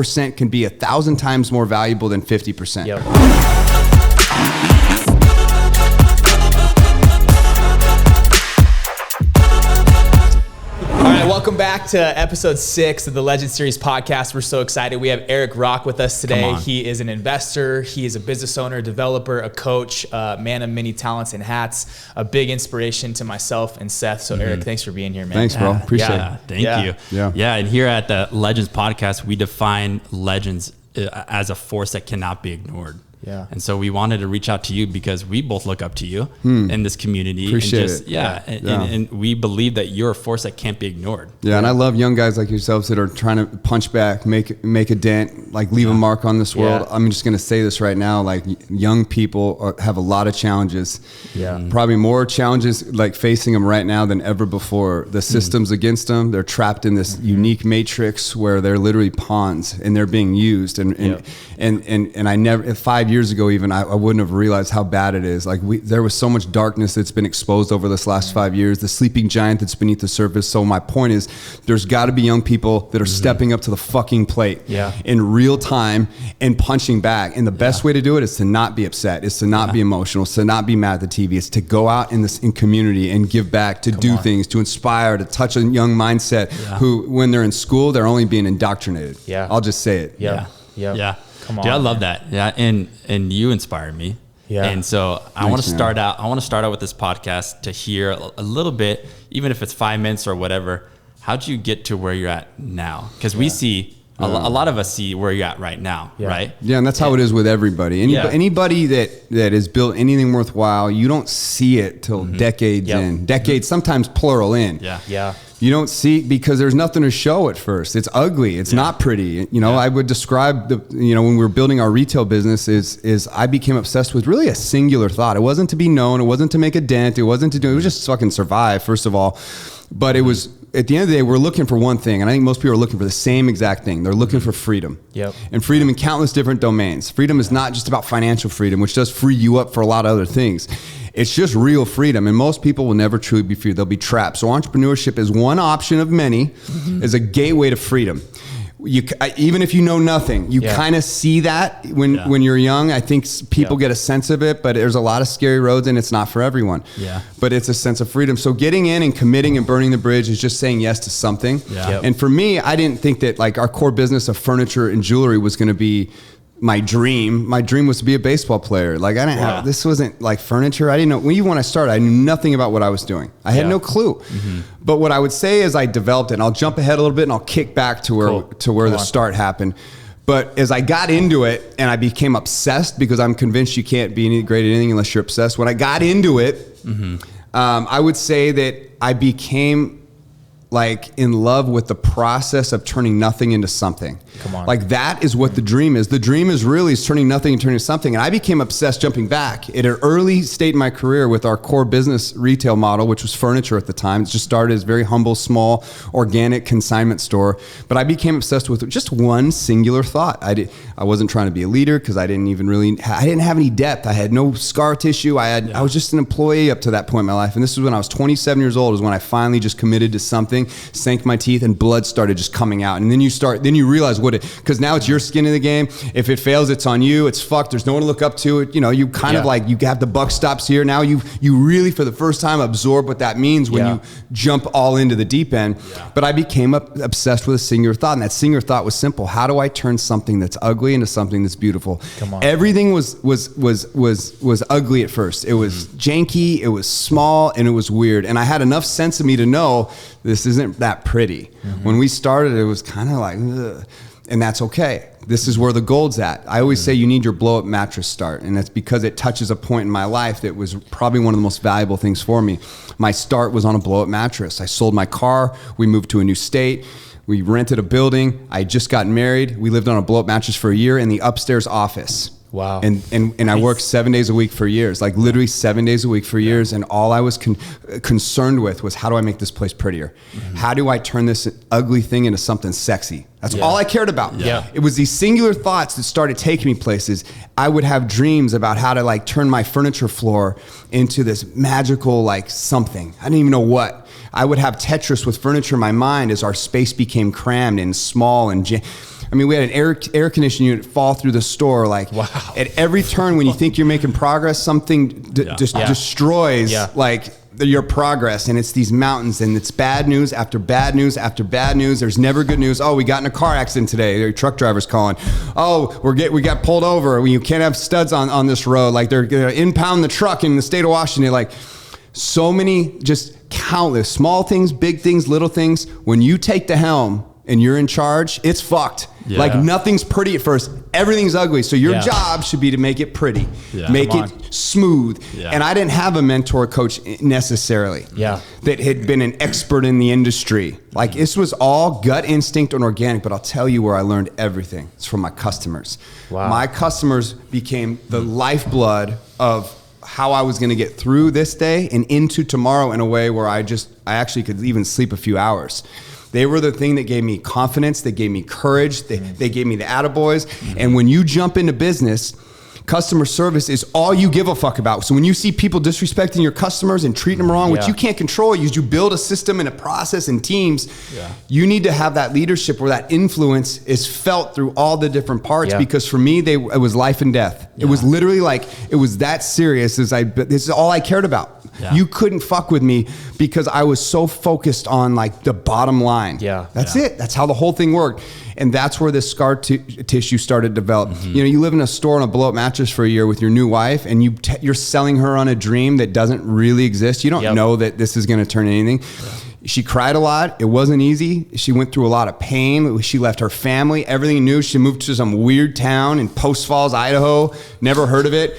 5% can be 1,000 times more valuable than 50%. Yep. All right, welcome back to episode 6 of the Legend Series podcast. We're so excited. We have Erik Rock with us today. He is an investor. He is a business owner, developer, a coach, man of many talents and hats, a big inspiration to myself and Seth. So Erik, thanks for being here, man. Thanks, bro. Appreciate it. Thank you. Yeah. And here at the Legends podcast, we define legends as a force that cannot be ignored. Yeah. And so we wanted to reach out to you because we both look up to you in this community. Appreciate it. And we believe that you're a force that can't be ignored. Yeah, and I love young guys like yourselves that are trying to punch back, make a dent, like leave a mark on this world. I'm just going to say this right now, like young people have a lot of challenges. Yeah. Probably more challenges like facing them right now than ever before. The system's against them. They're trapped in this unique matrix where they're literally pawns and they're being used. And I never, 5 years ago even, I wouldn't have realized how bad it is. Like there was so much darkness that's been exposed over this last 5 years, the sleeping giant that's beneath the surface. So my point is there's got to be young people that are stepping up to the fucking plate in real time and punching back. And the best way to do it is to not be upset. It's to not be emotional. It's to not be mad at the TV. It's to go out in community and give back, to do things, to inspire, to touch a young mindset who, when they're in school, they're only being indoctrinated. Yeah. I'll just say it. Yeah. Come on. Dude, I love that. Yeah. And you inspired me. Yeah. And so I want to start out with this podcast to hear a little bit, even if it's 5 minutes or whatever. How'd you get to where you're at now? Because we see a lot of us see where you're at right now, right? Yeah, and that's how it is with everybody. Anybody that has built anything worthwhile, you don't see it till decades in. Decades, sometimes plural in. Yeah. You don't see, because there's nothing to show at first. It's ugly. It's not pretty. I would describe when we were building our retail business is I became obsessed with really a singular thought. It wasn't to be known. It wasn't to make a dent. It wasn't to do, it was just fucking survive, first of all. But it was, at the end of the day, we're looking for one thing. And I think most people are looking for the same exact thing. They're looking for freedom. Yep. And freedom in countless different domains. Freedom is not just about financial freedom, which does free you up for a lot of other things. It's just real freedom. And most people will never truly be free. They'll be trapped. So entrepreneurship is one option of many, is a gateway to freedom. Even if you know nothing, you kind of see that when you're young. I think people get a sense of it, but there's a lot of scary roads and it's not for everyone. Yeah. But it's a sense of freedom. So getting in and committing and burning the bridge is just saying yes to something. Yeah. Yep. And for me, I didn't think that like our core business of furniture and jewelry was going to be my dream. My dream was to be a baseball player. Like I didn't have, this wasn't like furniture. I didn't know, when I started, I knew nothing about what I was doing. I had no clue. But what I would say is I developed it, and I'll jump ahead a little bit and I'll kick back to where the start happened. But as I got into it and I became obsessed, because I'm convinced you can't be any great at anything unless you're obsessed. When I got into it, I would say that I became like in love with the process of turning nothing into something. Come on. Like that is what the dream is. The dream is really turning nothing into something. And I became obsessed jumping back at an early state in my career with our core business retail model, which was furniture at the time. It just started as a very humble, small, organic consignment store. But I became obsessed with just one singular thought. I wasn't trying to be a leader because I didn't have any depth. I had no scar tissue. I was just an employee up to that point in my life. And this was when I was 27 years old, is when I finally just committed to something, sank my teeth, and blood started just coming out. And then you realize because now it's your skin in the game. If it fails, it's on you. It's fucked. There's no one to look up to. You kind of like, you have the buck stops here. Now you really, for the first time, absorb what that means when you jump all into the deep end. But I became obsessed with a singular thought, and that singular thought was simple. How do I turn something that's ugly into something that's beautiful? Come on. Everything was ugly at first. It was janky, it was small, and it was weird. And I had enough sense of me to know this isn't that pretty. When we started, it was kind of like, ugh. And that's okay. This is where the gold's at. I always say you need your blow-up mattress start, and that's because it touches a point in my life that was probably one of the most valuable things for me. My start was on a blow-up mattress. I sold my car. We moved to a new state. We rented a building. I had just gotten married. We lived on a blow-up mattress for a year in the upstairs office. Wow. And I worked 7 days a week for years, like literally 7 days a week for years. And all I was concerned with was, how do I make this place prettier? How do I turn this ugly thing into something sexy? That's all I cared about. Yeah. It was these singular thoughts that started taking me places. I would have dreams about how to like turn my furniture floor into this magical like something. I didn't even know what. I would have Tetris with furniture in my mind as our space became crammed and small and I mean, we had an air conditioning unit fall through the store. Like at every turn, when you think you're making progress, something destroys like your progress. And it's these mountains, and it's bad news after bad news after bad news. There's never good news. Oh, we got in a car accident today. Your truck driver's calling. Oh, we got pulled over. You can't have studs on this road. Like they're gonna impound the truck in the state of Washington. Like so many, just countless small things, big things, little things. When you take the helm and you're in charge, it's fucked. Yeah. Like nothing's pretty at first. Everything's ugly. So your job should be to make it pretty, make it smooth. Yeah. And I didn't have a mentor coach necessarily that had been an expert in the industry. Like this was all gut instinct and organic, but I'll tell you where I learned everything. It's from my customers. Wow. My customers became the lifeblood of how I was going to get through this day and into tomorrow in a way where I actually could even sleep a few hours. They were the thing that gave me confidence, that gave me courage, they gave me the attaboys. And when you jump into business, customer service is all you give a fuck about. So when you see people disrespecting your customers and treating them wrong, which you can't control, you build a system and a process and teams, you need to have that leadership where that influence is felt through all the different parts. Because for me, it was life and death. It was literally like, it was that serious. This is all I cared about. You couldn't fuck with me because I was so focused on like the bottom line. That's it. That's how the whole thing worked. And that's where this scar tissue started to develop. You know, you live in a store on a blow up mattress for a year with your new wife, and you're selling her on a dream that doesn't really exist. You don't know that this is going to turn anything. She cried a lot. It wasn't easy. She went through a lot of pain. She left her family, everything new. She moved to some weird town in Post Falls, Idaho. Never heard of it,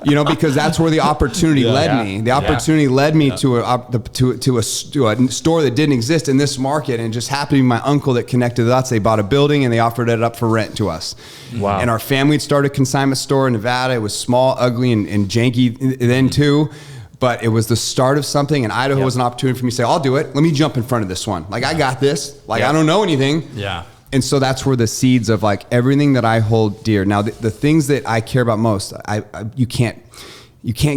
you know, because that's where the opportunity led me. The opportunity led me to a store that didn't exist in this market, and just happened to be my uncle that connected the dots. They bought a building and they offered it up for rent to us. Wow. And our family had started a consignment store in Nevada. It was small, ugly, and janky then too. But it was the start of something, and Idaho was an opportunity for me to say, I'll do it. Let me jump in front of this one. Like, I got this. Like, I don't know anything. And so that's where the seeds of like everything that I hold dear. Now, the things that I care about most, you can't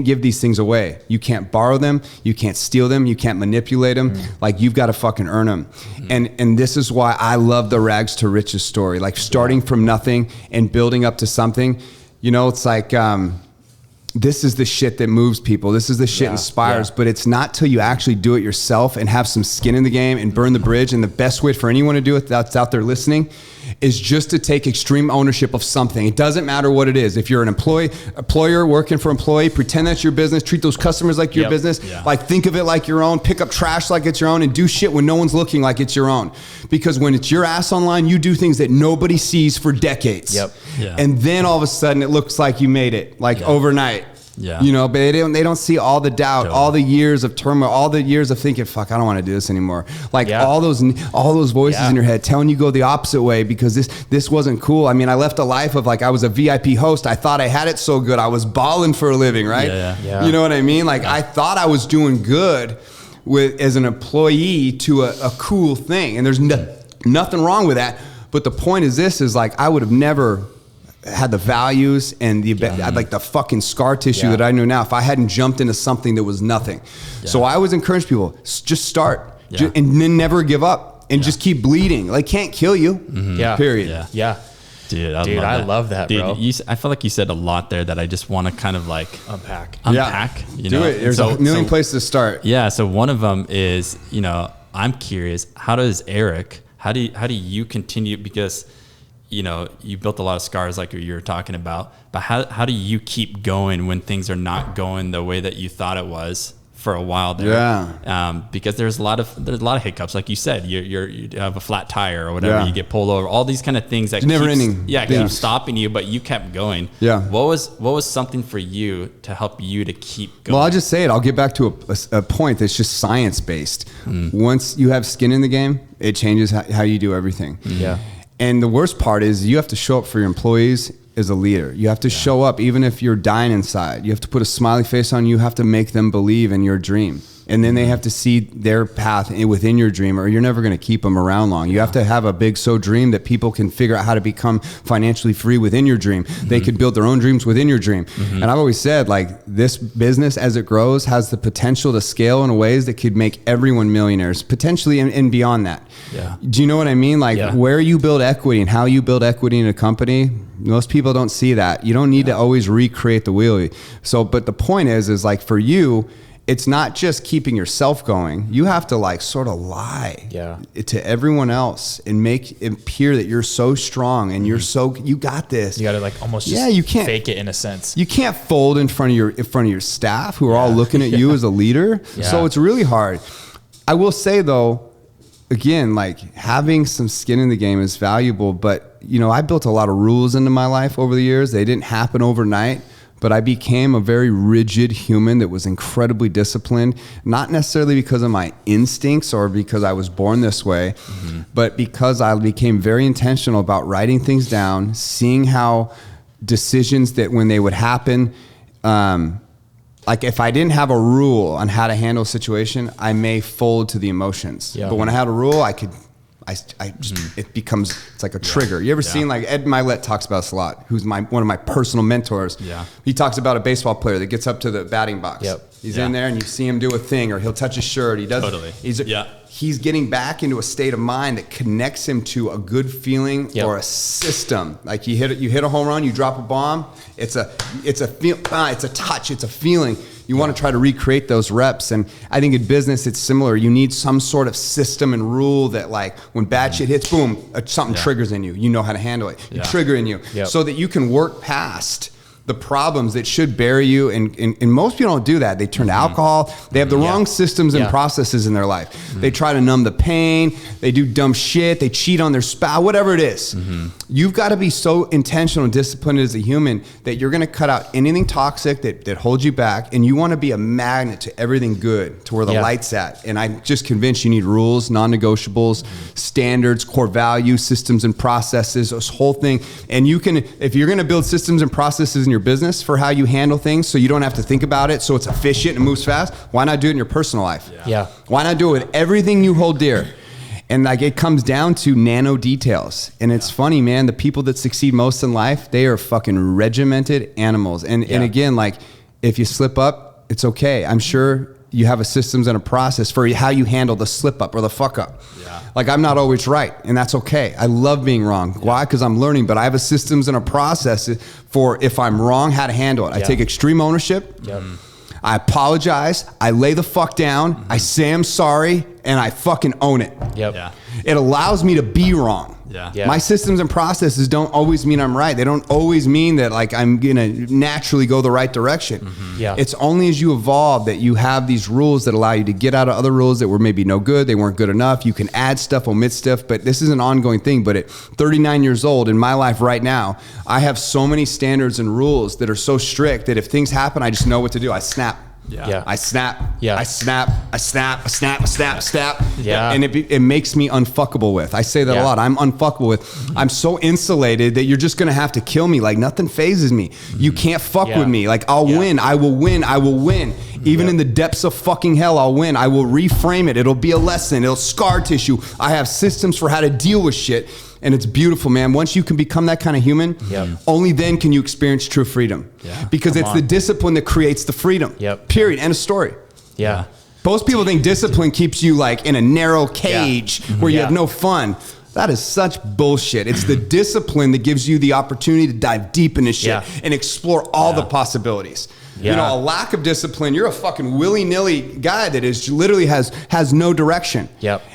give these things away. You can't borrow them. You can't steal them. You can't manipulate them. Like, you've got to fucking earn them. And this is why I love the rags to riches story. Like starting from nothing and building up to something. You know, it's like, this is the shit that moves people. This is the shit inspires, but it's not till you actually do it yourself and have some skin in the game and burn the bridge. And the best way for anyone to do it that's out there listening is just to take extreme ownership of something. It doesn't matter what it is. If you're an employer working for employee, pretend that's your business, treat those customers like your business, like think of it like your own, pick up trash like it's your own, and do shit when no one's looking like it's your own. Because when it's your ass online, you do things that nobody sees for decades. And then all of a sudden it looks like you made it, like overnight. You know, but they don't see all the doubt, all the years of turmoil, all the years of thinking, fuck, I don't want to do this anymore. Like all those voices in your head telling you go the opposite way because this wasn't cool. I mean, I left a life of like, I was a VIP host. I thought I had it so good. I was balling for a living, right? You know what I mean? Like I thought I was doing good as an employee to a cool thing. And there's nothing wrong with that. But the point is like, I would have never had the values and like the fucking scar tissue that I know now if I hadn't jumped into something that was nothing. So I always encourage people, just start and then never give up and just keep bleeding. Like can't kill you. Period. Dude, I love that, dude, bro. I feel like you said a lot there that I just want to kind of like unpack. You do know? it. There's a million places to start. So one of them is, you know, I'm curious, how does Erik, how do you continue, because you know, you built a lot of scars like you were talking about, but how do you keep going when things are not going the way that you thought it was for a while there? Because there's a lot of hiccups, like you said. You have a flat tire or whatever, you get pulled over, all these kind of things that keep stopping you, but you kept going. What was something for you to help you to keep going? Well, I'll just say it. I'll get back to a point that's just science based. Once you have skin in the game, it changes how you do everything. And the worst part is you have to show up for your employees as a leader. You have to show up even if you're dying inside. You have to put a smiley face on. You have to make them believe in your dream. and then they have to see their path within your dream, or you're never going to keep them around long. You have to have a big dream that people can figure out how to become financially free within your dream. They could build their own dreams within your dream. And I've always said, like, this business as it grows has the potential to scale in ways that could make everyone millionaires, potentially, and beyond that. Yeah. Do you know what I mean? Like, where you build equity and how you build equity in a company, most people don't see that. You don't need to always recreate the wheel. So, but the point is like, for you, it's not just keeping yourself going. You have to like sort of lie to everyone else and make it appear that you're so strong and you got this. You got to like almost just you can't fake it in a sense. You can't fold in front of your staff who are all looking at you as a leader. So it's really hard. I will say though, again, like, having some skin in the game is valuable, but you know, I built a lot of rules into my life over the years. They didn't happen overnight, but I became a very rigid human that was incredibly disciplined, not necessarily because of my instincts or because I was born this way, but because I became very intentional about writing things down, seeing how decisions that when they would happen, like if I didn't have a rule on how to handle a situation, I may fold to the emotions. But when I had a rule, it becomes, it's like a trigger. You ever seen, like, Ed Milet talks about this a lot, who's one of my personal mentors. He talks about a baseball player that gets up to the batting box. He's in there and you see him do a thing, or he'll touch his shirt. He does. He's getting back into a state of mind that connects him to a good feeling or a system. Like you hit a home run, you drop a bomb. It's a touch. It's a feeling. You want to try to recreate those reps. And I think in business, it's similar. You need some sort of system and rule that, like, when bad shit hits, boom, something triggers in you. You know how to handle it. You trigger in you so that you can work past the problems that should bury you. And most people don't do that. They turn to alcohol. They have the wrong systems and processes in their life. They try to numb the pain. They do dumb shit. They cheat on their spouse, whatever it is. You've got to be so intentional and disciplined as a human that you're going to cut out anything toxic that holds you back. And you want to be a magnet to everything good, to where the light's at. And I'm just convinced you need rules, non-negotiables, standards, core values, systems and processes, this whole thing. And you can, if you're going to build systems and processes in your business for how you handle things so you don't have to think about it, so it's efficient and moves fast, why not do it in your personal life? Why not do it with everything you hold dear? And like, it comes down to nano details. And it's funny, man, the people that succeed most in life, they are fucking regimented animals. And again, like, if you slip up, it's okay. I'm sure you have a systems and a process for how you handle the slip up or the fuck up. Like, I'm not always right, and that's okay. I love being wrong. Why? Because I'm learning, but I have a systems and a process for, if I'm wrong, how to handle it. I take extreme ownership. I apologize. I lay the fuck down. I say I'm sorry, and I fucking own it. It allows me to be wrong. My systems and processes don't always mean I'm right. They don't always mean that, like, I'm gonna naturally go the right direction. It's only as you evolve that you have these rules that allow you to get out of other rules that were maybe no good, they weren't good enough. You can add stuff, omit stuff, but this is an ongoing thing. But at 39 years old, in my life right now, I have so many standards and rules that are so strict that if things happen, I just know what to do. I snap. I snap. I snap. I snap. I snap. I snap. I snap. And it makes me unfuckable with. I say that a lot. I'm unfuckable with. I'm so insulated that you're just gonna have to kill me. Like, nothing phases me. You can't fuck with me. Like, I'll win. I will win. I will win. Even in the depths of fucking hell, I'll win. I will reframe it. It'll be a lesson. It'll scar tissue. I have systems for how to deal with shit. And it's beautiful, man. Once you can become that kind of human, only then can you experience true freedom. Because it's the discipline that creates the freedom. Period. End of story. Most people think discipline keeps you, like, in a narrow cage where you have no fun. That is such bullshit. It's the discipline that gives you the opportunity to dive deep into shit and explore all the possibilities. You know, a lack of discipline, you're a fucking willy-nilly guy that is literally has no direction.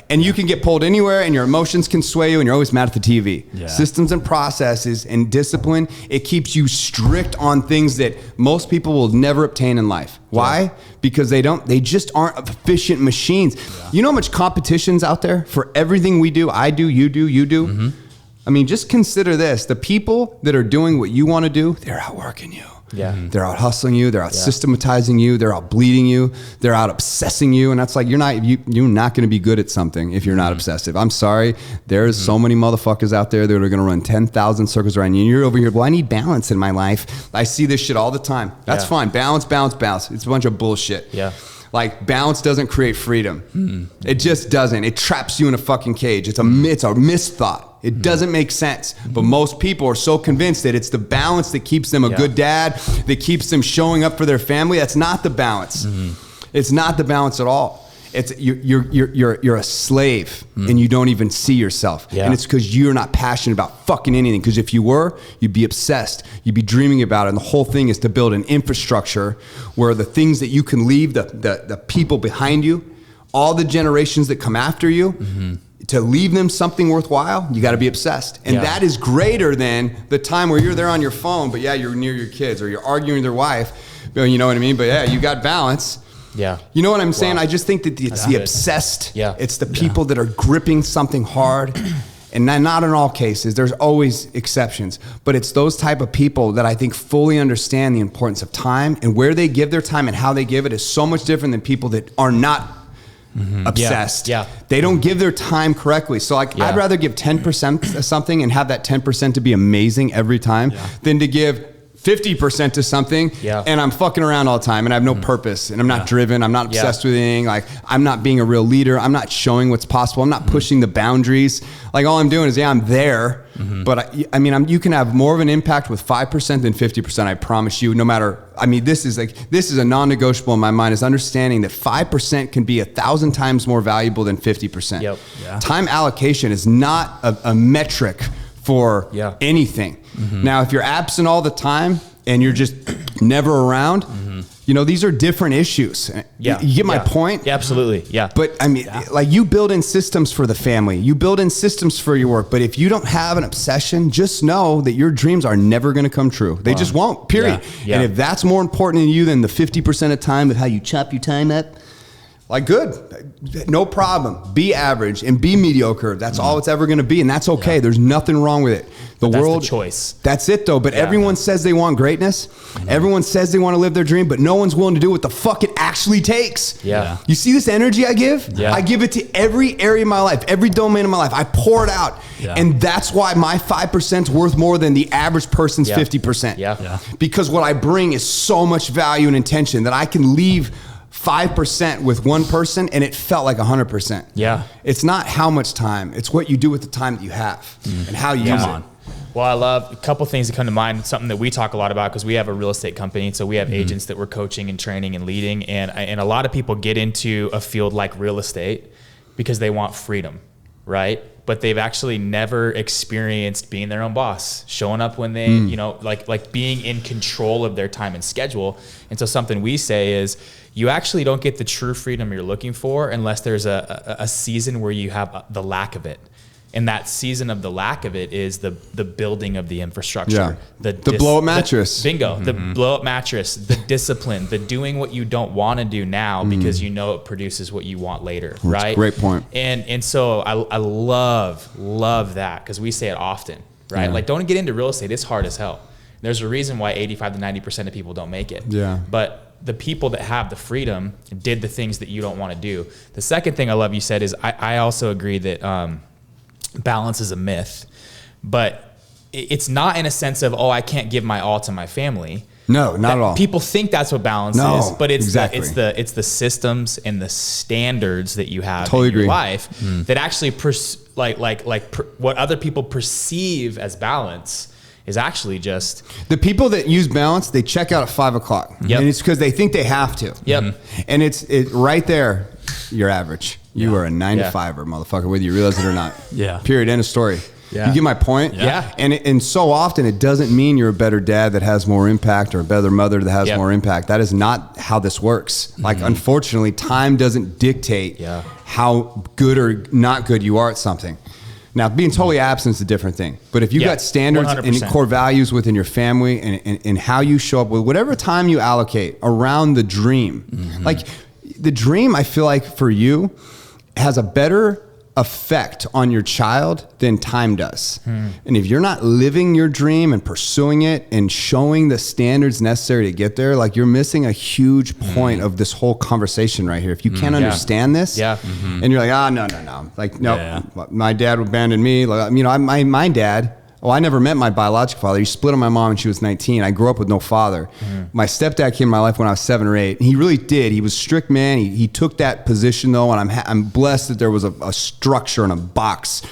And you can get pulled anywhere, and your emotions can sway you, and you're always mad at the TV. Systems and processes and discipline, it keeps you strict on things that most people will never obtain in life. Why? Because they just aren't efficient machines. You know how much competition's out there for everything we do? I do, you do. I mean, just consider this. The people that are doing what you want to do, they're outworking you. They're out hustling you. They're out systematizing you. They're out bleeding you. They're out obsessing you. And that's like, you're not going to be good at something if you're not obsessive. I'm sorry. There's so many motherfuckers out there that are going to run 10,000 circles around you. And you're over here, well, I need balance in my life. I see this shit all the time. That's fine. Balance. It's a bunch of bullshit. Like balance doesn't create freedom. It just doesn't. It traps you in a fucking cage. It's a misthought. It doesn't make sense. But most people are so convinced that it's the balance that keeps them a good dad, that keeps them showing up for their family. That's not the balance. It's not the balance at all. It's you're a slave and you don't even see yourself. And it's because you're not passionate about fucking anything. Because if you were, you'd be obsessed. You'd be dreaming about it. And the whole thing is to build an infrastructure where the things that you can leave, the people behind you, all the generations that come after you, to leave them something worthwhile, you got to be obsessed. And that is greater than the time where you're there on your phone, but you're near your kids, or you're arguing with your wife. You know what I mean? But you got balance. Yeah. You know what I'm saying? I just think that it's the obsessed. It's the people that are gripping something hard. And not in all cases, there's always exceptions, but it's those type of people that I think fully understand the importance of time, and where they give their time and how they give it is so much different than people that are not obsessed. They don't give their time correctly. So like, I'd rather give 10% of something and have that 10% to be amazing every time than to give 50% to something and I'm fucking around all the time and I have no purpose and I'm not driven. I'm not obsessed with anything. Like, I'm not being a real leader. I'm not showing what's possible. I'm not pushing the boundaries. Like, all I'm doing is, I'm there, but I mean, you can have more of an impact with 5% than 50%. I promise you, no matter, I mean, this is a non-negotiable in my mind, is understanding that 5% can be 1,000 times more valuable than 50%. Time allocation is not a metric for anything. Now, if you're absent all the time and you're just never around, these are different issues. You get my point? Yeah, absolutely. Yeah. But I mean, like, you build in systems for the family, you build in systems for your work. But if you don't have an obsession, just know that your dreams are never going to come true. They just won't, period. And if that's more important to you than the 50% of time of how you chop your time up, like, good, no problem. Be average and be mediocre. That's all it's ever going to be, and that's okay. There's nothing wrong with it. The world, that's the choice. That's it, though. But everyone says they want greatness. Everyone says they want to live their dream, but no one's willing to do what the fuck it actually takes. You see this energy I give? I give it to every area of my life, every domain of my life. I pour it out, and that's why my 5% is worth more than the average person's 50%. Because what I bring is so much value and intention that I can leave 5% with one person and it felt like 100%. It's not how much time, it's what you do with the time that you have and how you use it. Well, I love a couple things that come to mind. Something that we talk a lot about, because we have a real estate company. So we have agents that we're coaching and training and leading. And a lot of people get into a field like real estate because they want freedom, right? But they've actually never experienced being their own boss, showing up when they, like being in control of their time and schedule. And so something we say is, you actually don't get the true freedom you're looking for unless there's a season where you have the lack of it. And that season of the lack of it is the building of the infrastructure. The blow up mattress. Bingo. The blow up mattress, the discipline, the doing what you don't want to do now because you know it produces what you want later. That's right? Great point. And so I love that, because we say it often, right? Like, don't get into real estate. It's hard as hell. There's a reason why 85 to 90% of people don't make it. But the people that have the freedom did the things that you don't want to do. The second thing I love you said is, I also agree that balance is a myth, but it's not in a sense of, I can't give my all to my family. No, not at all. People think that's what balance is, but it's the systems and the standards that you have in your life that actually what other people perceive as balance is actually just the people that use balance. They check out at 5 o'clock, and it's because they think they have to. And it's right there. You're average. You are a 9 to 5er, motherfucker, whether you realize it or not. Period. End of story. You get my point? And so often it doesn't mean you're a better dad that has more impact or a better mother that has more impact. That is not how this works. Like, unfortunately, time doesn't dictate how good or not good you are at something. Now, being totally absent is a different thing. But if you got standards 100%. And core values within your family and how you show up with whatever time you allocate around the dream, like the dream, I feel like for you has a better effect on your child than time does. And if you're not living your dream and pursuing it and showing the standards necessary to get there, like, you're missing a huge point of this whole conversation right here. If you can't understand this and you're like, no, like, no, my dad abandoned me. Like, my dad Well, I never met my biological father. He split on my mom when she was 19. I grew up with no father. My stepdad came in my life when I was 7 or 8. He really did. He was a strict man. He took that position though, and I'm blessed that there was a structure and a box,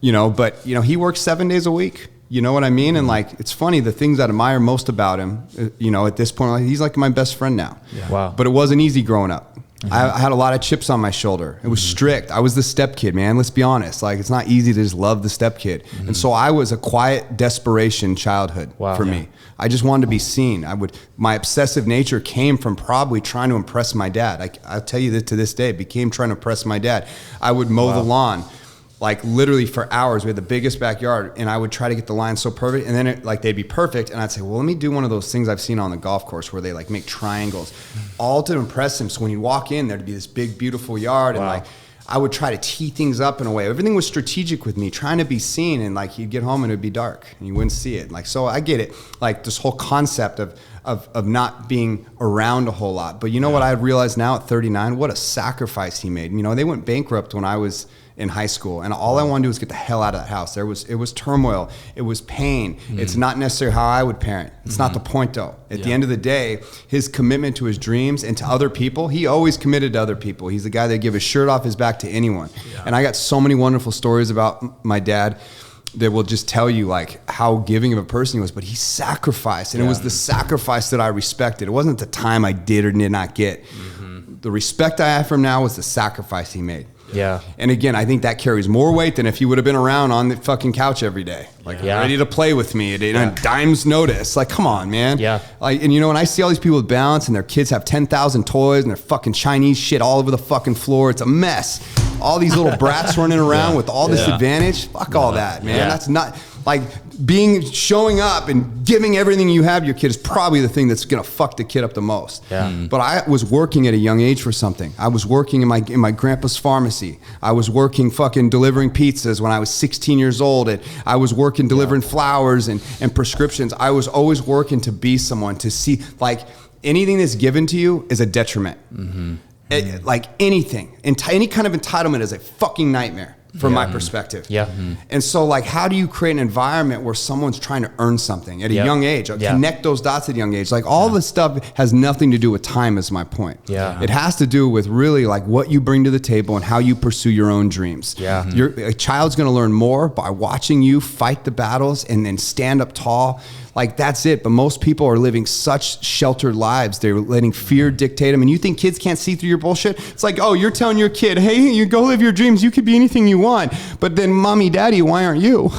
you know, but you know, he works 7 days a week. You know what I mean? And like, it's funny, the things I admire most about him, you know, at this point, like, he's like my best friend now. Yeah. Wow. But it wasn't easy growing up. I had a lot of chips on my shoulder. It was strict. I was the step kid, man. Let's be honest. Like, it's not easy to just love the step kid. And so I was a quiet desperation childhood for me. I just wanted to be seen. My obsessive nature came from probably trying to impress my dad. I'll tell you that to this day, it became trying to impress my dad. I would mow the lawn. Like literally for hours. We had the biggest backyard, and I would try to get the line so perfect, and then they'd be perfect, and I'd say, well, let me do one of those things I've seen on the golf course where they like make triangles, all to impress him. So when you walk in, there'd be this big, beautiful yard, and like I would try to tee things up in a way. Everything was strategic with me, trying to be seen, and like you'd get home and it'd be dark, and you wouldn't see it. Like, so I get it, like this whole concept of not being around a whole lot. But you know what I realized now at 39? What a sacrifice he made. You know, they went bankrupt when I was in high school, and all I wanted to do was get the hell out of that house. It was turmoil, it was pain. It's not necessarily how I would parent. It's not the point though. At the end of the day, his commitment to his dreams and to other people, he always committed to other people. He's the guy that give his shirt off his back to anyone. And I got so many wonderful stories about my dad that will just tell you like how giving of a person he was, but he sacrificed, and it was the sacrifice that I respected. It wasn't the time I did or did not get. The respect I have for him now was the sacrifice he made. Yeah. And again, I think that carries more weight than if he would have been around on the fucking couch every day, like ready to play with me at a dime's notice. Like, come on, man. Yeah. Like, and you know, when I see all these people with balance and their kids have 10,000 toys and they're fucking Chinese shit all over the fucking floor, it's a mess. All these little brats running around with all this advantage. Fuck all that, man. That's not like showing up and giving everything you have your kid is probably the thing that's gonna fuck the kid up the most. But I was working at a young age for something. I was working in my grandpa's pharmacy. I was working fucking delivering pizzas when I was 16 years old. And I was working delivering flowers and prescriptions. I was always working to be someone, to see like anything that's given to you is a detriment. Like anything, any kind of entitlement is a fucking nightmare from my perspective. And so like, how do you create an environment where someone's trying to earn something at a young age, or connect those dots at a young age? Like all this stuff has nothing to do with time, is my point. It has to do with really like what you bring to the table and how you pursue your own dreams. A child's gonna learn more by watching you fight the battles and then stand up tall. Like that's it. But most people are living such sheltered lives. They're letting fear dictate them. And you think kids can't see through your bullshit? It's like, oh, you're telling your kid, hey, you go live your dreams. You could be anything you want. But then mommy, daddy, why aren't you?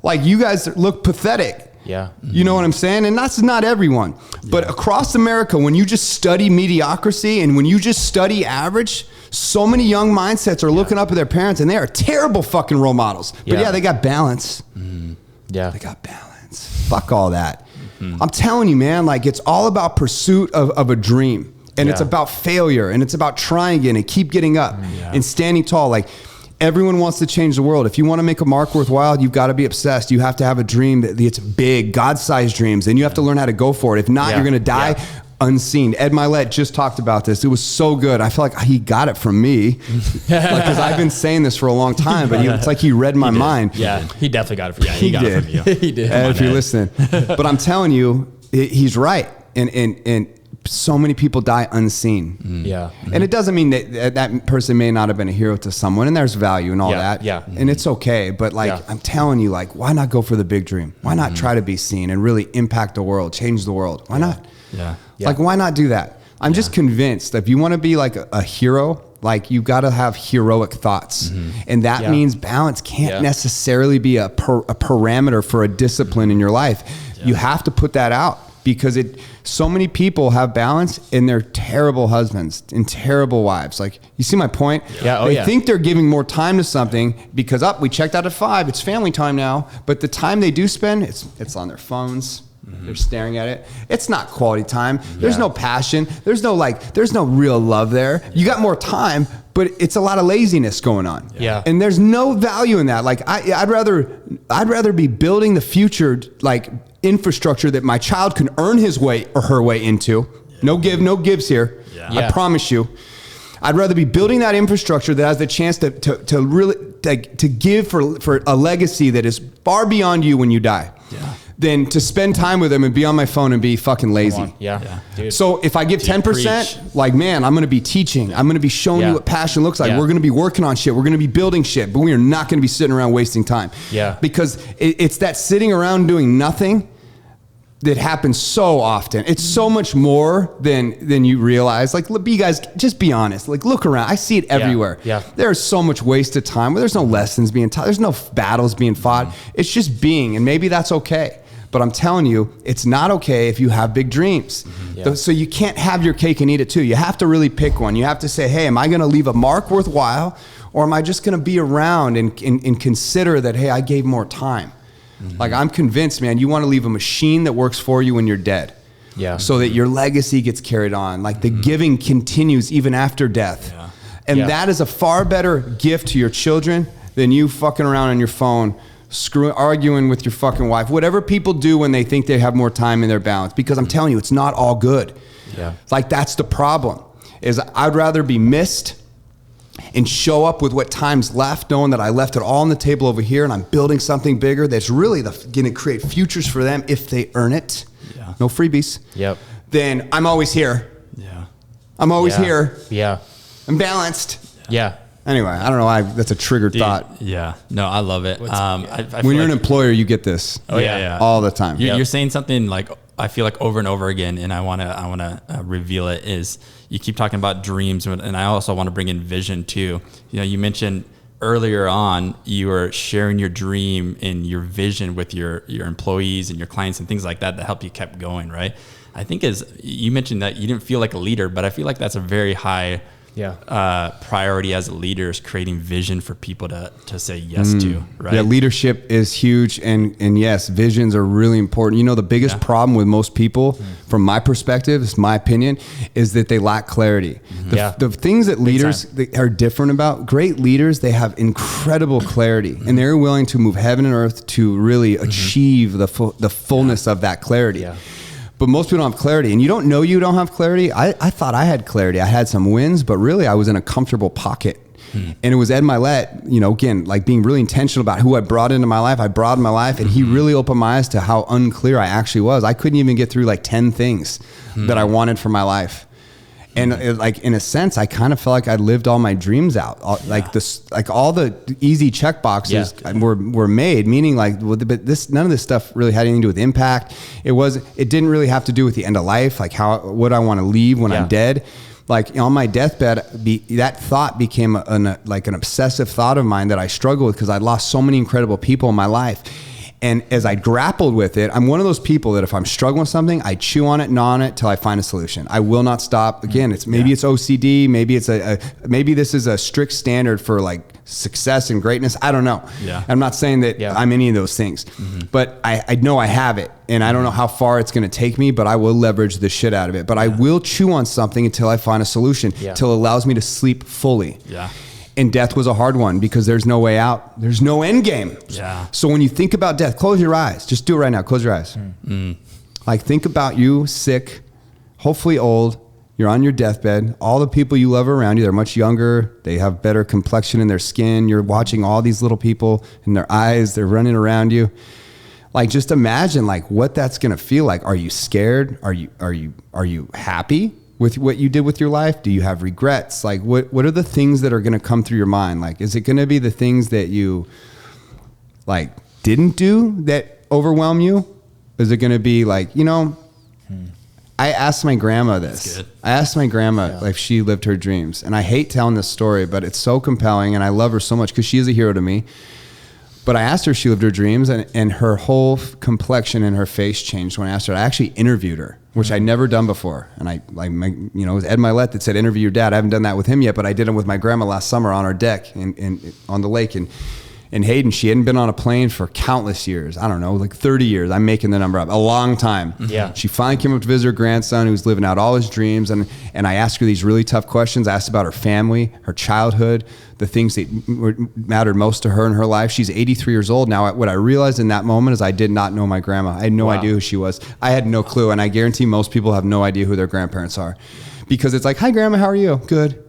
Like you guys look pathetic. You know what I'm saying? And that's not everyone. But across America, when you just study mediocrity and when you just study average, so many young mindsets are looking up at their parents and they are terrible fucking role models. But they got balance. They got balance. Fuck all that. I'm telling you, man, like it's all about pursuit of a dream, and it's about failure, and it's about trying again and keep getting up and standing tall. Like everyone wants to change the world. If you want to make a mark worthwhile, you've got to be obsessed. You have to have a dream that it's big, God-sized dreams, and you have to learn how to go for it. If not, you're going to die unseen. Ed Milet just talked about this. It was so good. I feel like he got it from me because I've been saying this for a long time, but it's like he read my mind. He definitely got it from you. He got it from you. He did. Ed, if you're listening. But I'm telling you, he's right. And so many people die unseen. And it doesn't mean that person may not have been a hero to someone, and there's value and all that. And it's okay. But like, I'm telling you, like, why not go for the big dream? Why not try to be seen and really impact the world, change the world? Why not? Like, why not do that? I'm just convinced that if you want to be like a hero, like you got to have heroic thoughts. And that means balance can't necessarily be a parameter for a discipline in your life. You have to put that out, because so many people have balance and they're terrible husbands and terrible wives. Like, you see my point? They think they're giving more time to something because we checked out at 5, it's family time now. But the time they do spend, it's on their phones. They're staring at it. It's not quality time. There's no passion. There's no real love there. You got more time, but it's a lot of laziness going on. And there's no value in that. Like I'd rather be building the future, like infrastructure that my child can earn his way or her way into. No gives here. I promise you. I'd rather be building that infrastructure that has the chance to really to give for a legacy that is far beyond you when you die. Yeah. Than to spend time with them and be on my phone and be fucking lazy. Yeah. Dude. So if I give 10%, preach. like, man, I'm going to be teaching. I'm going to be showing you what passion looks like. We're going to be working on shit. We're going to be building shit, but we are not going to be sitting around wasting time. Yeah. Because it's that sitting around doing nothing that happens so often. It's so much more than you realize. Like, you guys, just be honest. Like, look around. I see it everywhere. Yeah. There's so much wasted time where there's no lessons being taught. There's no battles being fought. It's just being, and maybe that's okay. But I'm telling you, it's not okay if you have big dreams. So you can't have your cake and eat it too. You have to really pick one. You have to say, hey, am I going to leave a mark worthwhile? Or am I just going to be around and consider that, hey, I gave more time? Like, I'm convinced, man, you want to leave a machine that works for you when you're dead. Yeah. So that your legacy gets carried on. Like, the giving continues even after death. Yeah. And that is a far better gift to your children than you fucking around on your phone, arguing with your fucking wife, whatever people do when they think they have more time in their balance. Because I'm telling you, it's not all good. Yeah. Like, that's the problem, is I'd rather be missed and show up with what time's left, knowing that I left it all on the table over here and I'm building something bigger that's really going to create futures for them if they earn it. Yeah. No freebies. Yep. Then I'm always here. Yeah. I'm always here. Yeah. I'm balanced. Yeah. Anyway, I don't know why that's a triggered thought. Yeah. No, I love it. I When you're an employer, you get this. Oh yeah. All the time. You're saying something like, I feel like over and over again, and I want to reveal it, is you keep talking about dreams, and I also want to bring in vision too. You know, you mentioned earlier on you were sharing your dream and your vision with your employees and your clients and things like that help you keep going, right? I think as you mentioned that you didn't feel like a leader, but I feel like that's a very high priority as a leader, is creating vision for people to say yes to, right? Yeah, leadership is huge, and yes, visions are really important. You know, the biggest problem with most people, from my perspective, it's my opinion, is that they lack clarity. The things that leaders are different about, great leaders, they have incredible clarity, and they're willing to move heaven and earth to really achieve the fullness of that clarity. But most people don't have clarity, and you don't know you don't have clarity. I thought I had clarity. I had some wins, but really I was in a comfortable pocket. And it was Ed Milet, you know, again, like being really intentional about who I brought into my life. I brought in my life, and he really opened my eyes to how unclear I actually was. I couldn't even get through like 10 things that I wanted for my life. And like, in a sense, I kind of felt like I lived all my dreams out. Like all the easy check boxes were made, meaning like, but none of this stuff really had anything to do with impact. It didn't really have to do with the end of life. Like what I want to leave when I'm dead. Like on my deathbed, that thought became an obsessive thought of mine that I struggled with because I'd lost so many incredible people in my life. And as I grappled with it, I'm one of those people that if I'm struggling with something, I chew on it, gnaw on it till I find a solution. I will not stop. Again, it's OCD, maybe it's maybe this is a strict standard for like success and greatness. I don't know. I'm not saying that I'm any of those things, but I know I have it, and I don't know how far it's going to take me, but I will leverage the shit out of it. But I will chew on something until I find a solution, till it allows me to sleep fully. And death was a hard one because there's no way out. There's no end game. So when you think about death, close your eyes. Just do it right now. Close your eyes. Like, think about you sick, hopefully old. You're on your deathbed. All the people you love around you, they're much younger. They have better complexion in their skin. You're watching all these little people in their eyes. They're running around you. Like, just imagine like what that's going to feel like. Are you scared? Are you happy with what you did with your life? Do you have regrets? Like, what are the things that are going to come through your mind? Like, is it going to be the things that you like didn't do that overwhelm you? Is it going to be like, you know, I asked my grandma this. I asked my grandma if she lived her dreams, and I hate telling this story, but it's so compelling, and I love her so much because she is a hero to me. But I asked her if she lived her dreams, and her whole complexion and her face changed when I asked her. I actually interviewed her, which I'd never done before. And it was Ed Milet that said, interview your dad. I haven't done that with him yet, but I did it with my grandma last summer on our deck on the lake. And Hayden, she hadn't been on a plane for countless years. I don't know, like 30 years. I'm making the number up. A long time. She finally came up to visit her grandson who's living out all his dreams. And I asked her these really tough questions. I asked about her family, her childhood, the things that mattered most to her in her life. She's 83 years old now. What I realized in that moment is I did not know my grandma. I had no idea who she was. I had no clue. And I guarantee most people have no idea who their grandparents are. Because it's like, hi, grandma, how are you? Good.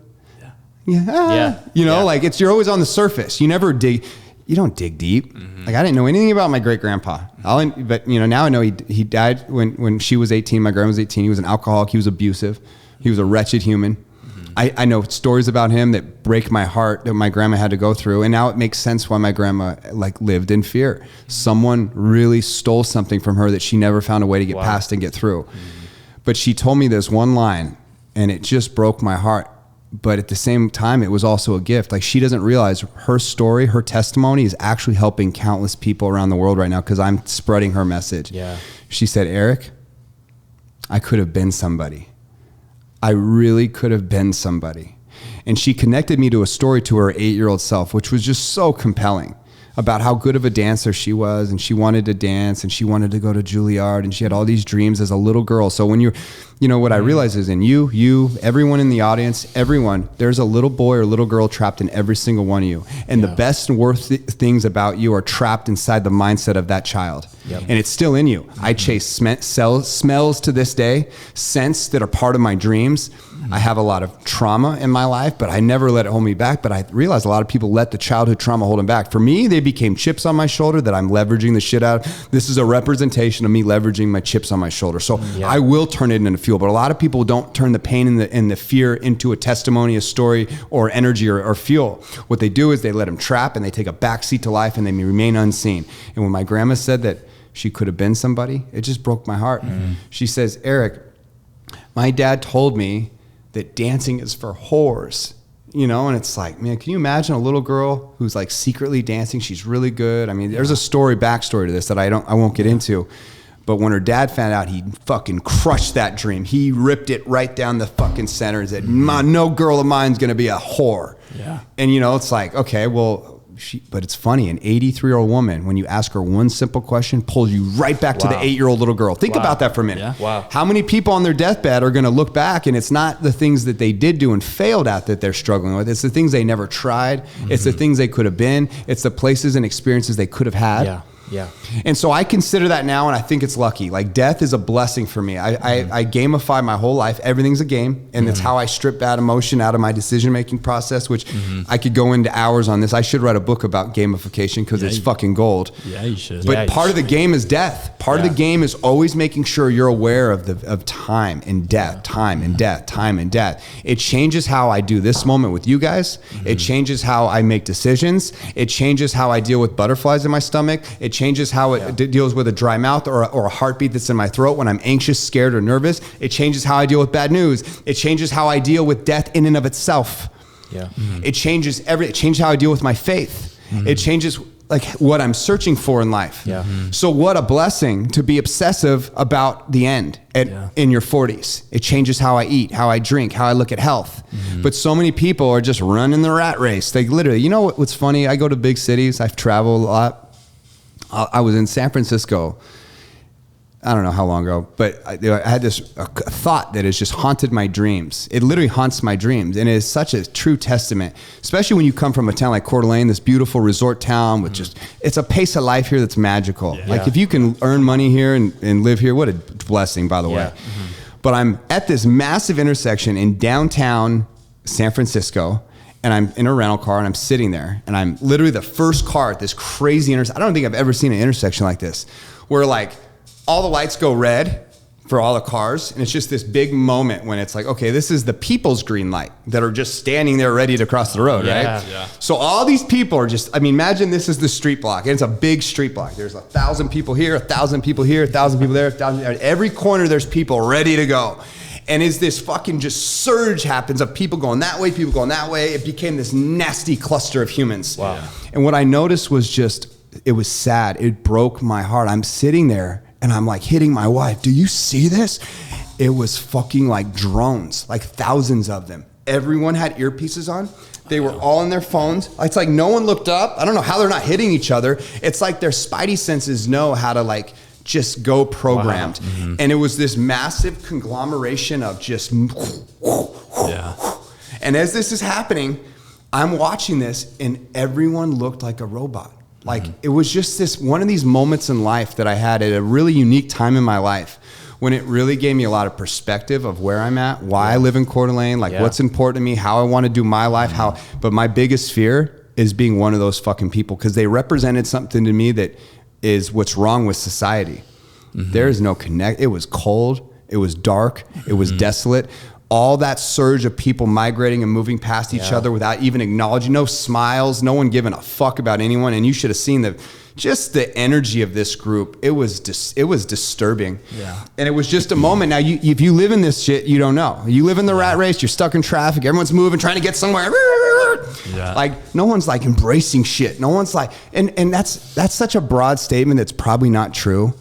yeah. You know, like you're always on the surface. You never dig. You don't dig deep. Like I didn't know anything about my great grandpa. But you know, now I know he died when she was 18. My grandma was 18. He was an alcoholic. He was abusive. He was a wretched human. I know stories about him that break my heart that my grandma had to go through. And now it makes sense why my grandma like lived in fear. Someone really stole something from her that she never found a way to get past and get through. But she told me this one line and it just broke my heart. But at the same time, it was also a gift. Like she doesn't realize her story, her testimony is actually helping countless people around the world right now because I'm spreading her message. Yeah. She said, Erik, I could have been somebody. I really could have been somebody. And she connected me to a story to her 8-year-old self, which was just so compelling about how good of a dancer she was. And she wanted to dance and she wanted to go to Juilliard and she had all these dreams as a little girl. So when what I realize is in you, everyone in the audience, everyone, there's a little boy or little girl trapped in every single one of you. And the best and worst things about you are trapped inside the mindset of that child. Yep. And it's still in you. I chase smells to this day, scents that are part of my dreams. I have a lot of trauma in my life, but I never let it hold me back. But I realize a lot of people let the childhood trauma hold them back. For me, they became chips on my shoulder that I'm leveraging the shit out of. This is a representation of me leveraging my chips on my shoulder. So I will turn it into fuel, but a lot of people don't turn the pain and the fear into a testimony, a story, or energy or fuel. What they do is they let them trap and they take a backseat to life and they remain unseen. And when my grandma said that she could have been somebody, it just broke my heart. She says, Erik, my dad told me that dancing is for whores, you know? And it's like, man, can you imagine a little girl who's like secretly dancing? She's really good. I mean, there's a backstory to this that I won't get into. But when her dad found out, he fucking crushed that dream. He ripped it right down the fucking center and said, no girl of mine's gonna be a whore. Yeah. And you know, it's like, okay, well, but it's funny, an 83-year-old woman, when you ask her one simple question, pulls you right back to the 8-year-old little girl. Think about that for a minute. Yeah. Wow. How many people on their deathbed are going to look back and it's not the things that they did do and failed at that they're struggling with. It's the things they never tried. It's the things they could have been. It's the places and experiences they could have had. Yeah. Yeah. And so I consider that now, and I think it's lucky. Like death is a blessing for me. I gamify my whole life. Everything's a game, and it's how I strip bad emotion out of my decision-making process, which I could go into hours on this. I should write a book about gamification because it's fucking gold. Yeah, you should. But part of the game is death. Part of the game is always making sure you're aware of time and death, time and death, time and death. It changes how I do this moment with you guys. It changes how I make decisions. It changes how I deal with butterflies in my stomach. It changes how it deals with a dry mouth or a heartbeat that's in my throat when I'm anxious, scared, or nervous. It changes how I deal with bad news. It changes how I deal with death in and of itself. Yeah. It changes it changes how I deal with my faith. It changes like what I'm searching for in life. Yeah. So what a blessing to be obsessive about the end in your 40s. It changes how I eat, how I drink, how I look at health. But so many people are just running the rat race. They literally, you know what's funny? I go to big cities. I've traveled a lot. I was in San Francisco, I don't know how long ago, but I had this thought that has just haunted my dreams. It literally haunts my dreams, and it is such a true testament, especially when you come from a town like Coeur d'Alene, this beautiful resort town with it's a pace of life here that's magical. Yeah. Like if you can earn money here and live here, what a blessing, by the way. But I'm at this massive intersection in downtown San Francisco, and I'm in a rental car and I'm sitting there and I'm literally the first car at this crazy intersection. I don't think I've ever seen an intersection like this where like all the lights go red for all the cars. And it's just this big moment when it's like, okay, this is the people's green light that are just standing there ready to cross the road, right? Yeah. So all these people are just, I mean, imagine this is the street block. And it's a big street block. There's 1,000 people here, 1,000 people here, 1,000 people there, 1,000 there. Every corner there's people ready to go. And as this fucking just surge happens of people going that way, people going that way, it became this nasty cluster of humans. Wow. Yeah. And what I noticed was just, it was sad. It broke my heart. I'm sitting there and I'm like hitting my wife. Do you see this? It was fucking like drones, like thousands of them. Everyone had earpieces on. They were all on their phones. It's like no one looked up. I don't know how they're not hitting each other. It's like their spidey senses know how to like just go programmed. Wow. And it was this massive conglomeration of just and as this is happening, I'm watching this and everyone looked like a robot. Like it was just this one of these moments in life that I had at a really unique time in my life when it really gave me a lot of perspective of where I'm at, why I live in Coeur d'Alene, like what's important to me, how I want to do my life, but my biggest fear is being one of those fucking people, because they represented something to me that is what's wrong with society. There is no connect. It was cold. It was dark. It was desolate. All that surge of people migrating and moving past each other without even acknowledging, no smiles, no one giving a fuck about anyone. And you should have seen just the energy of this group. It was disturbing. Yeah. And it was just a moment. Now, if you live in this shit, you don't know. You live in the rat race. You're stuck in traffic. Everyone's moving, trying to get somewhere. Yeah. Like, no one's like embracing shit. No one's like, and that's such a broad statement that's probably not true.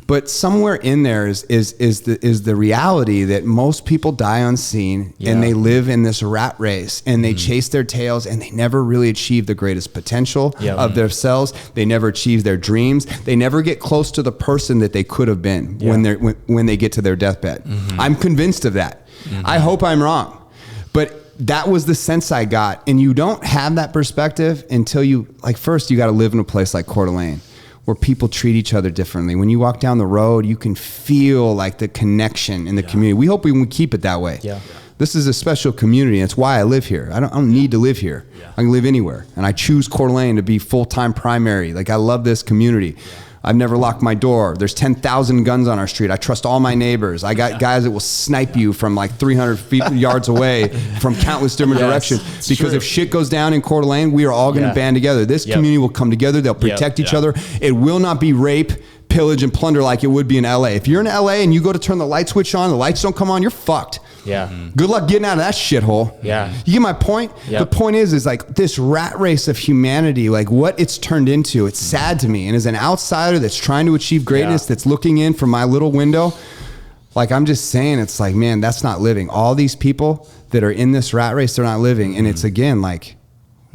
But somewhere in there is the reality that most people die unseen, and they live in this rat race, and they chase their tails, and they never really achieve the greatest potential of themselves. They never achieve their dreams. They never get close to the person that they could have been when they get to their deathbed. I'm convinced of that. I hope I'm wrong, but that was the sense I got. And you don't have that perspective until first you got to live in a place like Coeur d'Alene, where people treat each other differently. When you walk down the road, you can feel like the connection in the community. We hope we can keep it that way. Yeah. This is a special community. That's why I live here. I don't need to live here. Yeah. I can live anywhere. And I choose Coeur d'Alene to be full-time primary. Like, I love this community. Yeah. I've never locked my door. There's 10,000 guns on our street. I trust all my neighbors. I got guys that will snipe you from like 300 yards away from countless different directions. Because if shit goes down in Coeur d'Alene, we are all going to band together. This community will come together. They'll protect each other. It will not be rape, pillage, and plunder like it would be in LA. If you're in LA and you go to turn the light switch on, the lights don't come on, you're fucked. Yeah. Good luck getting out of that shithole. Yeah. You get my point? Yep. The point is like this rat race of humanity, like what it's turned into. It's sad to me. And as an outsider that's trying to achieve greatness, that's looking in from my little window, like, I'm just saying, it's like, man, that's not living. All these people that are in this rat race, they're not living. And it's, again, like,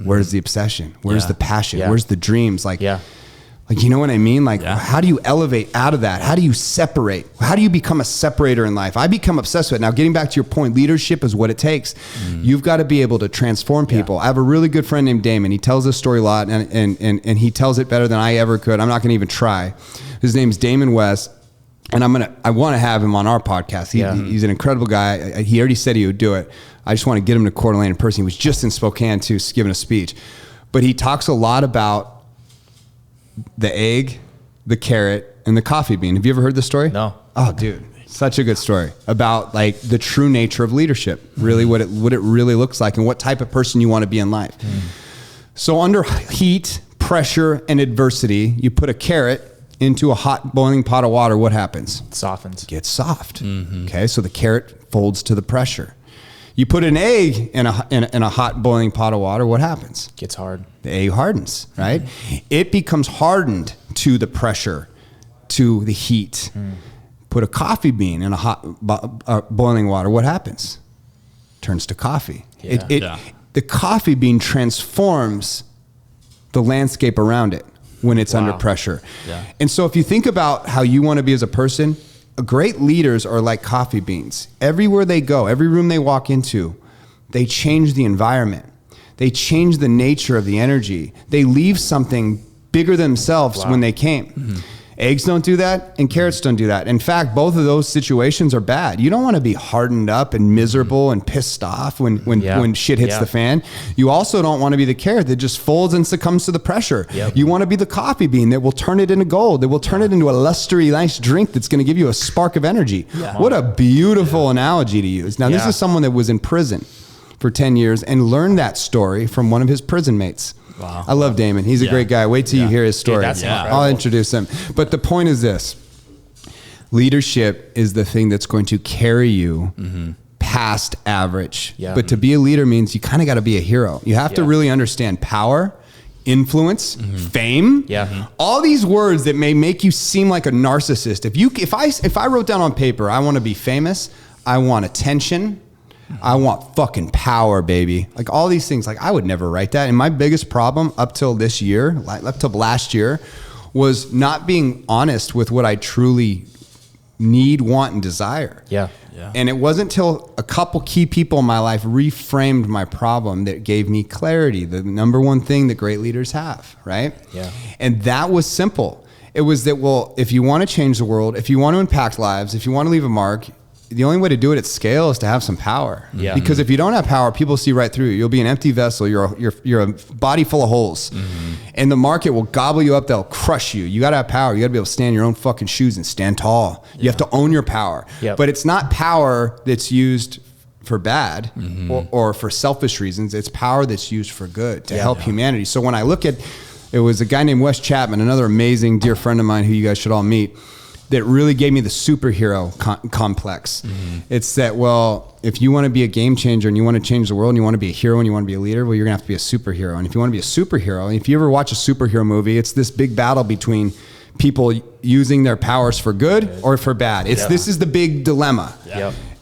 where's the obsession? Where's the passion? Where's the dreams? Like, like, you know what I mean? Like, how do you elevate out of that? How do you separate? How do you become a separator in life? I become obsessed with it. Now, getting back to your point, leadership is what it takes. You've got to be able to transform people. I have a really good friend named Damon. He tells this story a lot, and he tells it better than I ever could. I'm not going to even try. His name's Damon West, and I want to have him on our podcast. He's an incredible guy. He already said he would do it. I just want to get him to Coeur d'Alene in person. He was just in Spokane, too, giving a speech. But he talks a lot about the egg, the carrot, and the coffee bean. Have you ever heard this story? No. Oh, dude, such a good story about like the true nature of leadership, really what it really looks like, and what type of person you want to be in life. So under heat, pressure, and adversity, you put a carrot into a hot boiling pot of water. What happens? It softens. It gets soft. Okay, so the carrot folds to the pressure. You put an egg in a hot boiling pot of water, what happens? Gets hard. The egg hardens, right? It becomes hardened to the pressure, to the heat. Put a coffee bean in a hot boiling water, what happens? Turns to coffee. The coffee bean transforms the landscape around it when it's under pressure. Yeah. And so if you think about how you want to be as a person, great leaders are like coffee beans. Everywhere they go, every room they walk into, they change the environment. They change the nature of the energy. They leave something bigger than themselves when they came. Eggs don't do that, and carrots don't do that. In fact, both of those situations are bad. You don't want to be hardened up and miserable and pissed off when shit hits the fan. You also don't want to be the carrot that just folds and succumbs to the pressure. You want to be the coffee bean that will turn it into gold, that will turn it into a lusty, nice drink that's going to give you a spark of energy. What a beautiful analogy to use. Now, this is someone that was in prison for 10 years and learned that story from one of his prison mates. Wow. I love Damon. He's a great guy. Wait till you hear his story. I'll introduce him. But the point is this. Leadership is the thing that's going to carry you past average. But to be a leader means you kind of got to be a hero. You have to really understand power, influence, fame, all these words that may make you seem like a narcissist. If I wrote down on paper, I want to be famous, I want attention, I want fucking power, baby. Like all these things, like I would never write that. And my biggest problem up till last year, was not being honest with what I truly need, want, and desire. And it wasn't till a couple key people in my life reframed my problem that gave me clarity. The number one thing that great leaders have, right? And that was simple. It was that, well, if you want to change the world, if you want to impact lives, if you want to leave a mark, the only way to do it at scale is to have some power. Yeah. Because if you don't have power, people see right through you. You'll be an empty vessel. You're a body full of holes. And the market will gobble you up. They'll crush you. You got to have power. You got to be able to stand in your own fucking shoes and stand tall. You have to own your power. Yep. But it's not power that's used for bad or for selfish reasons. It's power that's used for good to help humanity. So when I look at, it was a guy named Wes Chapman, another amazing dear friend of mine who you guys should all meet, that really gave me the superhero complex. It's that, well, if you want to be a game changer and you want to change the world and you want to be a hero and you want to be a leader, well, you're gonna have to be a superhero. And if you want to be a superhero, if you ever watch a superhero movie, it's this big battle between people using their powers for good or for bad. This is the big dilemma.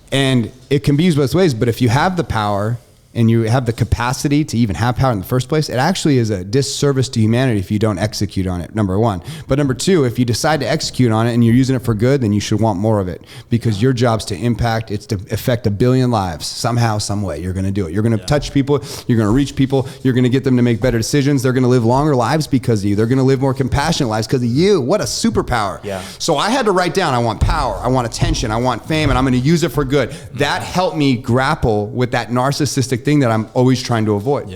And it can be used both ways, but if you have the power and you have the capacity to even have power in the first place, it actually is a disservice to humanity if you don't execute on it, number one. But number two, if you decide to execute on it and you're using it for good, then you should want more of it, because your job's to impact, it's to affect 1 billion lives. Somehow, some way, you're gonna do it. You're gonna touch people, you're gonna reach people, you're gonna get them to make better decisions, they're gonna live longer lives because of you, they're gonna live more compassionate lives because of you. What a superpower. So I had to write down, I want power, I want attention, I want fame, and I'm gonna use it for good. That helped me grapple with that narcissistic thing that I'm always trying to avoid.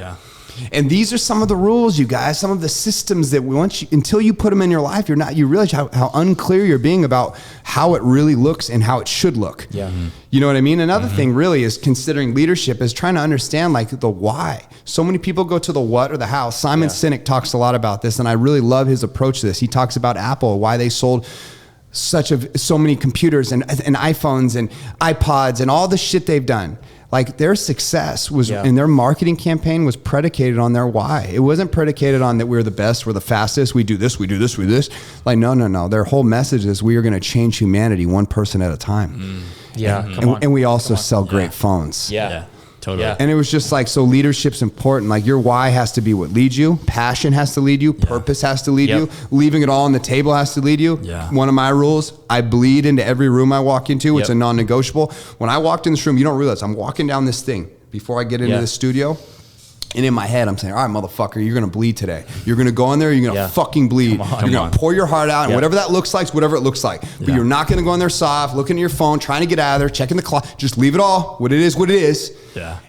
And these are some of the rules, you guys, some of the systems that we want you, until you put them in your life, you realize how unclear you're being about how it really looks and how it should look. You know what I mean? Another thing really is considering leadership is trying to understand like the why. So many people go to the what or the how. Simon Sinek talks a lot about this, and I really love his approach to this. He talks about Apple, why they sold so many computers and iPhones and iPods and all the shit they've done. Like their success was in their marketing campaign was predicated on their why. It wasn't predicated on that we're the best, we're the fastest, we do this, we do this, we do this. Like, no. Their whole message is we are going to change humanity one person at a time. And we also sell great phones. Totally. And it was just like, so leadership's important. Like your why has to be what leads you. Passion has to lead you. Purpose has to lead you. Leaving it all on the table has to lead you. One of my rules, I bleed into every room I walk into. It's a non-negotiable. When I walked in this room, you don't realize I'm walking down this thing before I get into the studio. And in my head, I'm saying, all right, motherfucker, you're going to bleed today. You're going to go in there, you're going to fucking bleed. You're going to pour your heart out, and whatever that looks like, whatever it looks like. But you're not going to go in there soft, looking at your phone, trying to get out of there, checking the clock. Just leave it all. What it is, what it is.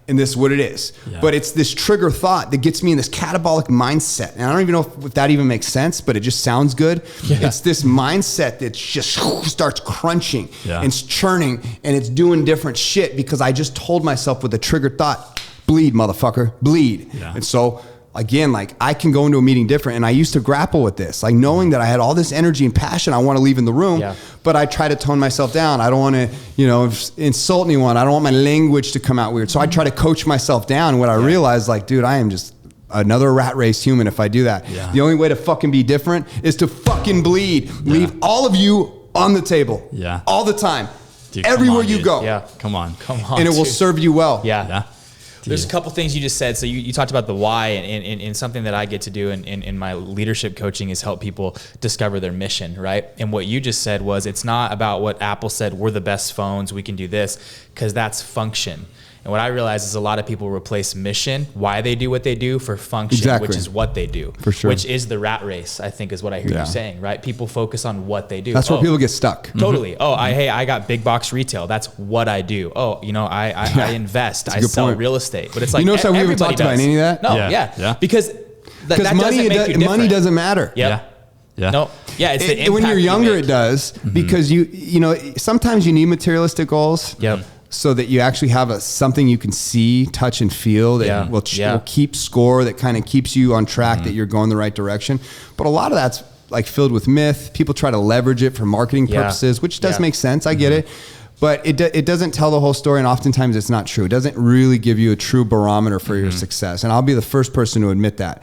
And this is what it is. But it's this trigger thought that gets me in this catabolic mindset. And I don't even know if that even makes sense, but it just sounds good. It's this mindset that just starts crunching and churning, and it's doing different shit because I just told myself with a trigger thought, bleed, motherfucker, bleed. And so again, like I can go into a meeting different, and I used to grapple with this, like knowing that I had all this energy and passion I want to leave in the room, but I try to tone myself down. I don't want to, insult anyone. I don't want my language to come out weird. So I try to coach myself down. What I realized, like, dude, I am just another rat race human if I do that. The only way to fucking be different is to fucking bleed. Leave all of you on the table. All the time. Dude, everywhere you go. Come on. And it will serve you well. There's a couple things you just said. So you talked about the why, and something that I get to do in my leadership coaching is help people discover their mission, right? And what you just said was, it's not about what Apple said, we're the best phones, we can do this, because that's function. And what I realize is a lot of people replace mission, why they do what they do, for function, which is what they do. For sure. Which is the rat race, I think is what I hear you saying, right? People focus on what they do. That's where people get stuck. Totally. I got big box retail. That's what I do. I invest. I sell real estate. But it's like, how we haven't talked about any of that? No, because that money, doesn't make you money doesn't matter. It's the when you're younger, it does, because sometimes you need materialistic goals. So that you actually have something you can see, touch, and feel that will keep score, that kind of keeps you on track, that you're going the right direction. But a lot of that's like filled with myth. People try to leverage it for marketing purposes, which does make sense. I get it. But it doesn't tell the whole story, and oftentimes it's not true. It doesn't really give you a true barometer for your success. And I'll be the first person to admit that.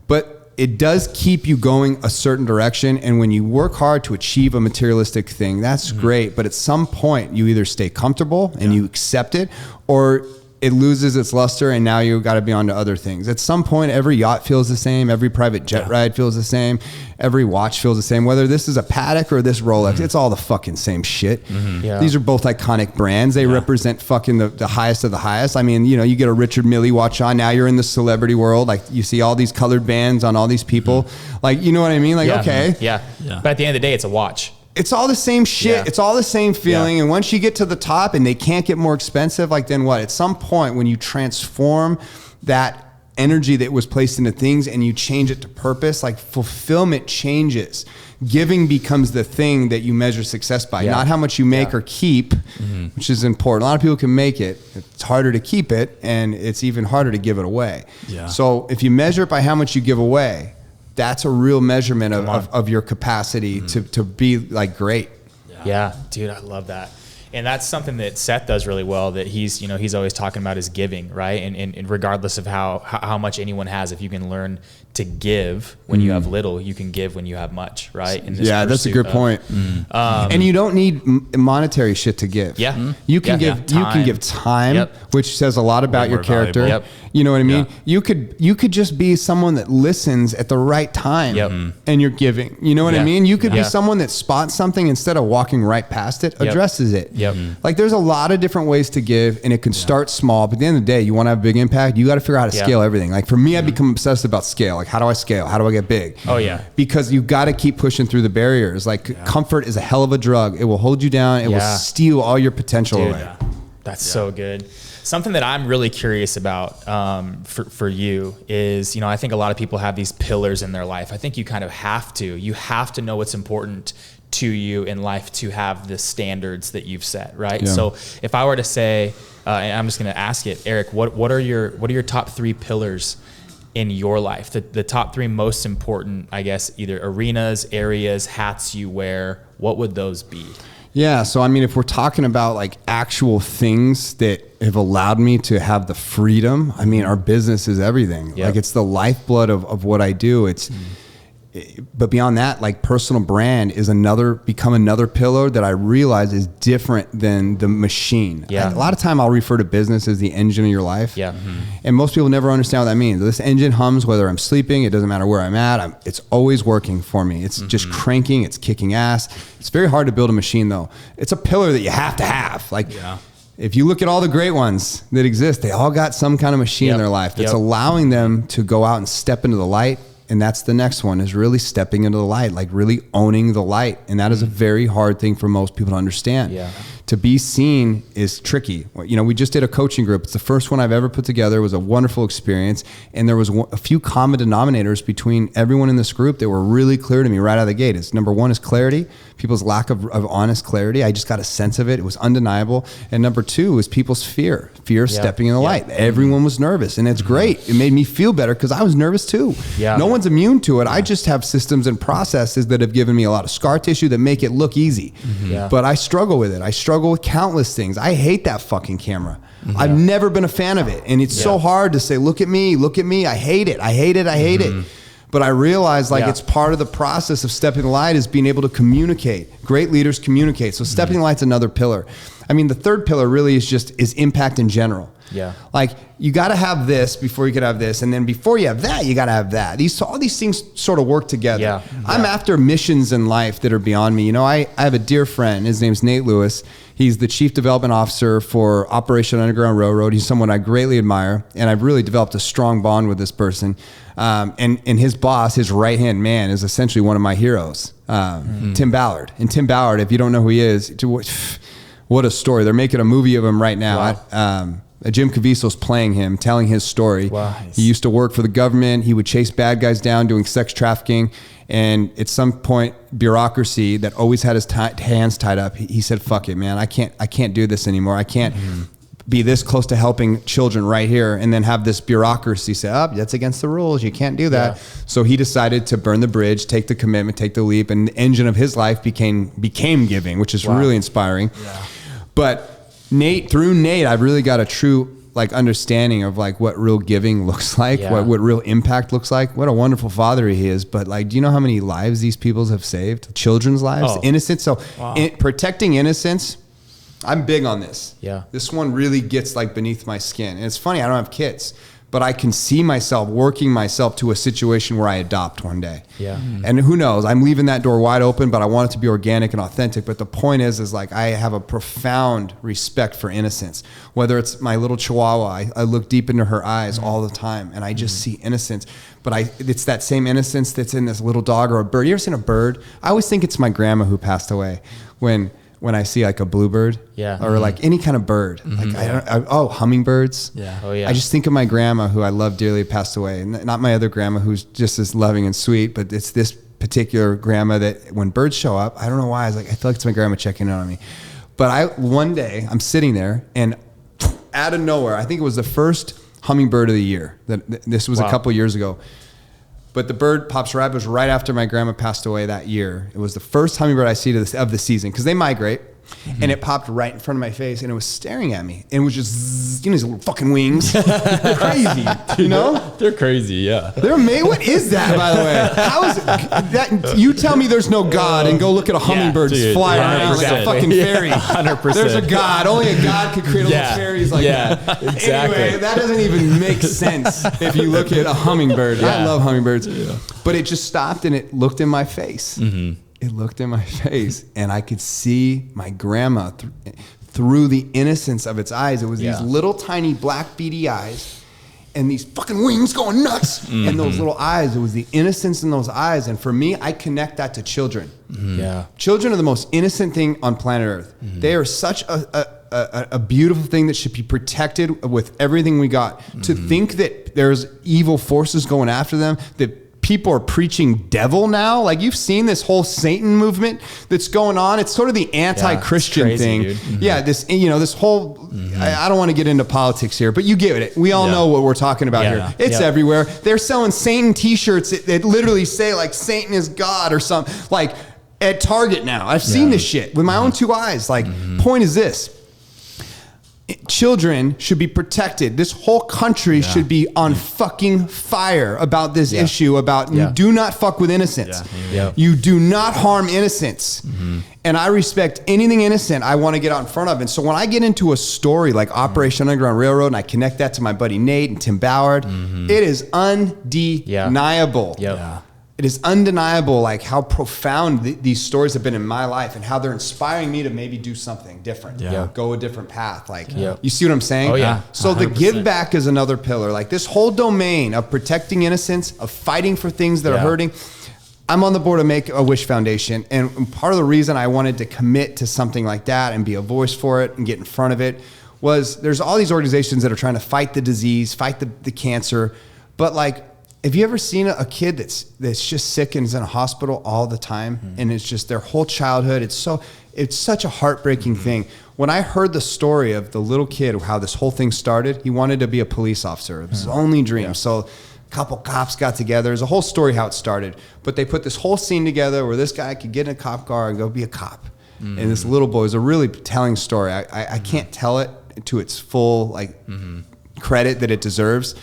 But it does keep you going a certain direction. And when you work hard to achieve a materialistic thing, that's great. But at some point, you either stay comfortable and you accept it, or it loses its luster, and now you've got to be on to other things. At some point, every yacht feels the same. Every private jet ride feels the same. Every watch feels the same. Whether this is a Patek or this Rolex, it's all the fucking same shit. Yeah. These are both iconic brands. They represent fucking the highest of the highest. I mean, you get a Richard Mille watch on. Now you're in the celebrity world. Like, you see all these colored bands on all these people. Like, you know what I mean? Like, okay. Yeah. But at the end of the day, it's a watch. It's all the same shit. Yeah. It's all the same feeling. Yeah. And once you get to the top and they can't get more expensive, like, then what? At some point when you transform that energy that was placed into things and you change it to purpose, like, fulfillment changes. Giving becomes the thing that you measure success by, not how much you make or keep, which is important. A lot of people can make it. It's harder to keep it, and it's even harder to give it away. Yeah. So if you measure it by how much you give away, that's a real measurement of your capacity to be like great. Yeah, dude, I love that. And that's something that Seth does really well, that he's always talking about is giving, right? And regardless of how much anyone has, if you can learn to give when you have little, you can give when you have much, right? That's a good point. And you don't need monetary shit to give. Yeah. You can give time, which says a lot about your character. Yep. You know what I mean? You could just be someone that listens at the right time and you're giving. You know what I mean? You could be someone that spots something instead of walking right past it, addresses it. Like, there's a lot of different ways to give, and it can start small, but at the end of the day, you want to have a big impact, you got to figure out how to scale everything. Like, for me, I've become obsessed about scale. Like, how do I scale? How do I get big? Oh yeah. Because you got to keep pushing through the barriers. Like, comfort is a hell of a drug. It will hold you down. It will steal all your potential away. That's so good. Something that I'm really curious about for you is, I think a lot of people have these pillars in their life. I think you kind of have to. You have to know what's important to you in life to have the standards that you've set, right? Yeah. So if I were to say, and I'm just going to ask it, Erik, what are your top 3 pillars in your life? The top 3 most important, I guess, either arenas, areas, hats you wear. What would those be? Yeah. So, I mean, if we're talking about like actual things that have allowed me to have the freedom, I mean, our business is everything. Like, it's the lifeblood of what I do. But beyond that, like, personal brand is become another pillar that I realize is different than the machine. Yeah. A lot of time I'll refer to business as the engine of your life. Yeah. And most people never understand what that means. This engine hums whether I'm sleeping. It doesn't matter where I'm at. It's always working for me. It's just cranking. It's kicking ass. It's very hard to build a machine, though. It's a pillar that you have to have. Like, if you look at all the great ones that exist, they all got some kind of machine in their life that's allowing them to go out and step into the light. And that's the next one, is really stepping into the light, like really owning the light. And that is a very hard thing for most people to understand. Yeah. To be seen is tricky. We just did a coaching group. It's the first one I've ever put together. It was a wonderful experience. And there was a few common denominators between everyone in this group that were really clear to me right out of the gate. Number one is clarity, people's lack of honest clarity. I just got a sense of it. It was undeniable. And number 2 is people's fear of stepping in the light. Everyone was nervous, and it's great. It made me feel better because I was nervous too. Yeah. No one's immune to it. I just have systems and processes that have given me a lot of scar tissue that make it look easy. But I struggle with it. I struggle with countless things. I hate that fucking camera. I've never been a fan of it. And it's so hard to say, look at me. I hate it. I hate it. But I realize it's part of the process of stepping the light is being able to communicate. Great leaders communicate. So stepping the light's another pillar. I mean, the third pillar really is impact in general. Yeah. Like, you got to have this before you could have this. And then before you have that, you got to have that. All these things sort of work together. Yeah. I'm after missions in life that are beyond me. I have a dear friend. His name's Nate Lewis. He's the Chief Development Officer for Operation Underground Railroad. He's someone I greatly admire. And I've really developed a strong bond with this person. And his boss, his right-hand man, is essentially one of my heroes, Tim Ballard. And Tim Ballard, if you don't know who he is, what a story. They're making a movie of him right now. Wow. Jim Caviezel's playing him, telling his story. Wow. He used to work for the government. He would chase bad guys down doing sex trafficking. And at some point, bureaucracy that always had his hands tied up, he said, fuck it, man. I can't do this anymore. I can't be this close to helping children right here and then have this bureaucracy say, that's against the rules. You can't do that. Yeah. So he decided to burn the bridge, take the commitment, take the leap. And the engine of his life became giving, which is really inspiring. Yeah. But through Nate, I've really got a true understanding of what real giving looks like, what real impact looks like. What a wonderful father he is. But do you know how many lives these people have saved? Children's lives, innocence. So protecting innocence I'm big on this. Yeah. This one really gets like beneath my skin. And it's funny, I don't have kids, but I can see myself working myself to a situation where I adopt one day. Yeah. And who knows, I'm leaving that door wide open, but I want it to be organic and authentic. But the point is like, I have a profound respect for innocence. Whether it's my little chihuahua, I look deep into her eyes all the time and I just see innocence. But it's that same innocence that's in this little dog or a bird. You ever seen a bird? I always think it's my grandma who passed away when I see like a bluebird, or like any kind of bird, like hummingbirds. Yeah. Oh yeah. I just think of my grandma who I love dearly passed away, and not my other grandma who's just as loving and sweet, but it's this particular grandma that when birds show up, I don't know why, I feel like it's my grandma checking in on me. But one day I'm sitting there and out of nowhere, I think it was the first hummingbird of the year. This was a couple years ago. But the bird pops right, it was right after my grandma passed away that year. It was the first hummingbird I see of the season because they migrate. And it popped right in front of my face and it was staring at me. And it was just, these little fucking wings. Crazy, you know? They're crazy, yeah. They're amazing. What is that, by the way? How is it? That, you tell me there's no God and go look at a hummingbird fly around like a fucking fairy. 100%. There's a God. Only a God could create little fairies like that. Exactly. Anyway, that doesn't even make sense if you look at a hummingbird. I love hummingbirds. Yeah. But it just stopped and it looked in my face. Mm-hmm. It looked in my face and I could see my grandma through the innocence of its eyes. It was these little tiny black beady eyes and these fucking wings going nuts. Mm-hmm. And those little eyes, it was the innocence in those eyes. And for me, I connect that to children. Mm-hmm. Yeah. Children are the most innocent thing on planet Earth. Mm-hmm. They are such a beautiful thing that should be protected with everything we got. Mm-hmm. To think that there's evil forces going after them, that people are preaching devil now. Like you've seen this whole Satan movement that's going on. It's sort of the anti-Christian thing. Mm-hmm. Yeah. This whole, I don't want to get into politics here, but you get it. We all know what we're talking about here. It's everywhere. They're selling Satan t-shirts that literally say like Satan is God or something, like at Target now. I've seen this shit with my own two eyes. Like point is this. Children should be protected. This whole country should be on fucking fire about this issue about you do not fuck with innocence. You do not harm innocence. Mm-hmm. And I respect anything innocent I want to get out in front of. And so when I get into a story like Operation Underground Railroad and I connect that to my buddy Nate and Tim Ballard, it is undeniable. It is undeniable like how profound these stories have been in my life and how they're inspiring me to maybe do something different, go a different path. Like, you see what I'm saying? Oh yeah. So 100%. The give back is another pillar. Like this whole domain of protecting innocence, of fighting for things that are hurting. I'm on the board of Make-A-Wish Foundation. And part of the reason I wanted to commit to something like that and be a voice for it and get in front of it was there's all these organizations that are trying to fight the disease, fight the cancer. But like, have you ever seen a kid that's just sick and is in a hospital all the time, and it's just their whole childhood? It's such a heartbreaking thing. When I heard the story of the little kid, how this whole thing started, he wanted to be a police officer. It was his only dream. So a couple cops got together. There's a whole story how it started, but they put this whole scene together where this guy could get in a cop car and go be a cop. And this little boy is a really telling story. I can't tell it to its full credit that it deserves.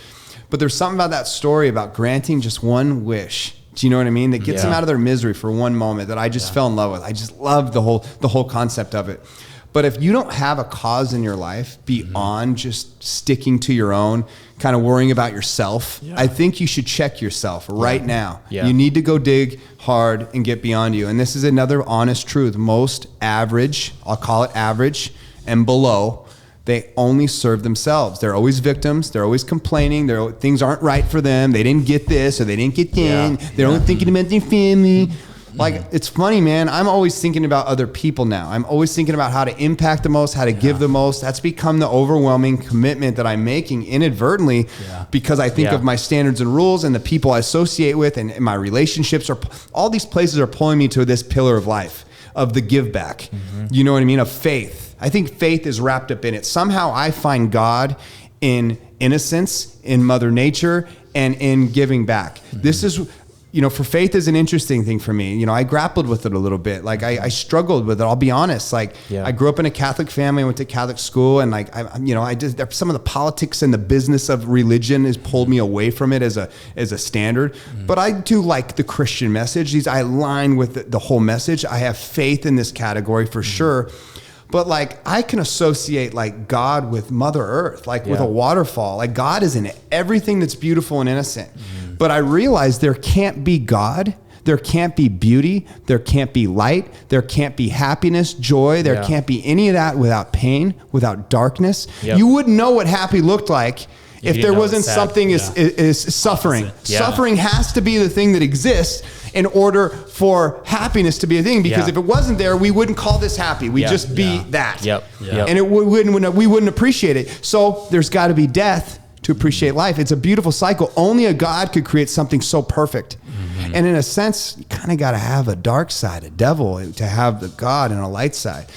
But there's something about that story about granting just one wish. Do you know what I mean? That gets them out of their misery for one moment that I just fell in love with. I just love the whole concept of it. But if you don't have a cause in your life beyond just sticking to your own, kind of worrying about yourself, I think you should check yourself right now. You need to go dig hard and get beyond you. And this is another honest truth. Most average, I'll call it average and below, they only serve themselves. They're always victims. They're always complaining. Things aren't right for them. They didn't get this or they didn't get that. They're only thinking about their family. Like, it's funny, man. I'm always thinking about other people now. I'm always thinking about how to impact the most, how to give the most. That's become the overwhelming commitment that I'm making inadvertently because I think of my standards and rules and the people I associate with and my relationships. All these places are pulling me to this pillar of life, of the give back. You know what I mean? Of faith. I think faith is wrapped up in it. Somehow I find God in innocence, in Mother Nature, and in giving back. This is, for faith is an interesting thing for me. I grappled with it a little bit. Like I struggled with it. I'll be honest. Like I grew up in a Catholic family. I went to Catholic school, and like I just some of the politics and the business of religion has pulled me away from it as a standard. But I do like the Christian message. I align with the whole message. I have faith in this category for sure. But like I can associate like God with Mother Earth, like with a waterfall. Like God is in everything that's beautiful and innocent. But I realized there can't be God. There can't be beauty. There can't be light. There can't be happiness, joy. There can't be any of that without pain, without darkness. You wouldn't know what happy looked like if there wasn't something is suffering. Suffering has to be the thing that exists in order for happiness to be a thing. Because if it wasn't there, we wouldn't call this happy. We'd just be that. And we wouldn't appreciate it. So there's got to be death to appreciate life. It's a beautiful cycle. Only a God could create something so perfect. And in a sense, you kind of got to have a dark side, a devil, to have the God and a light side.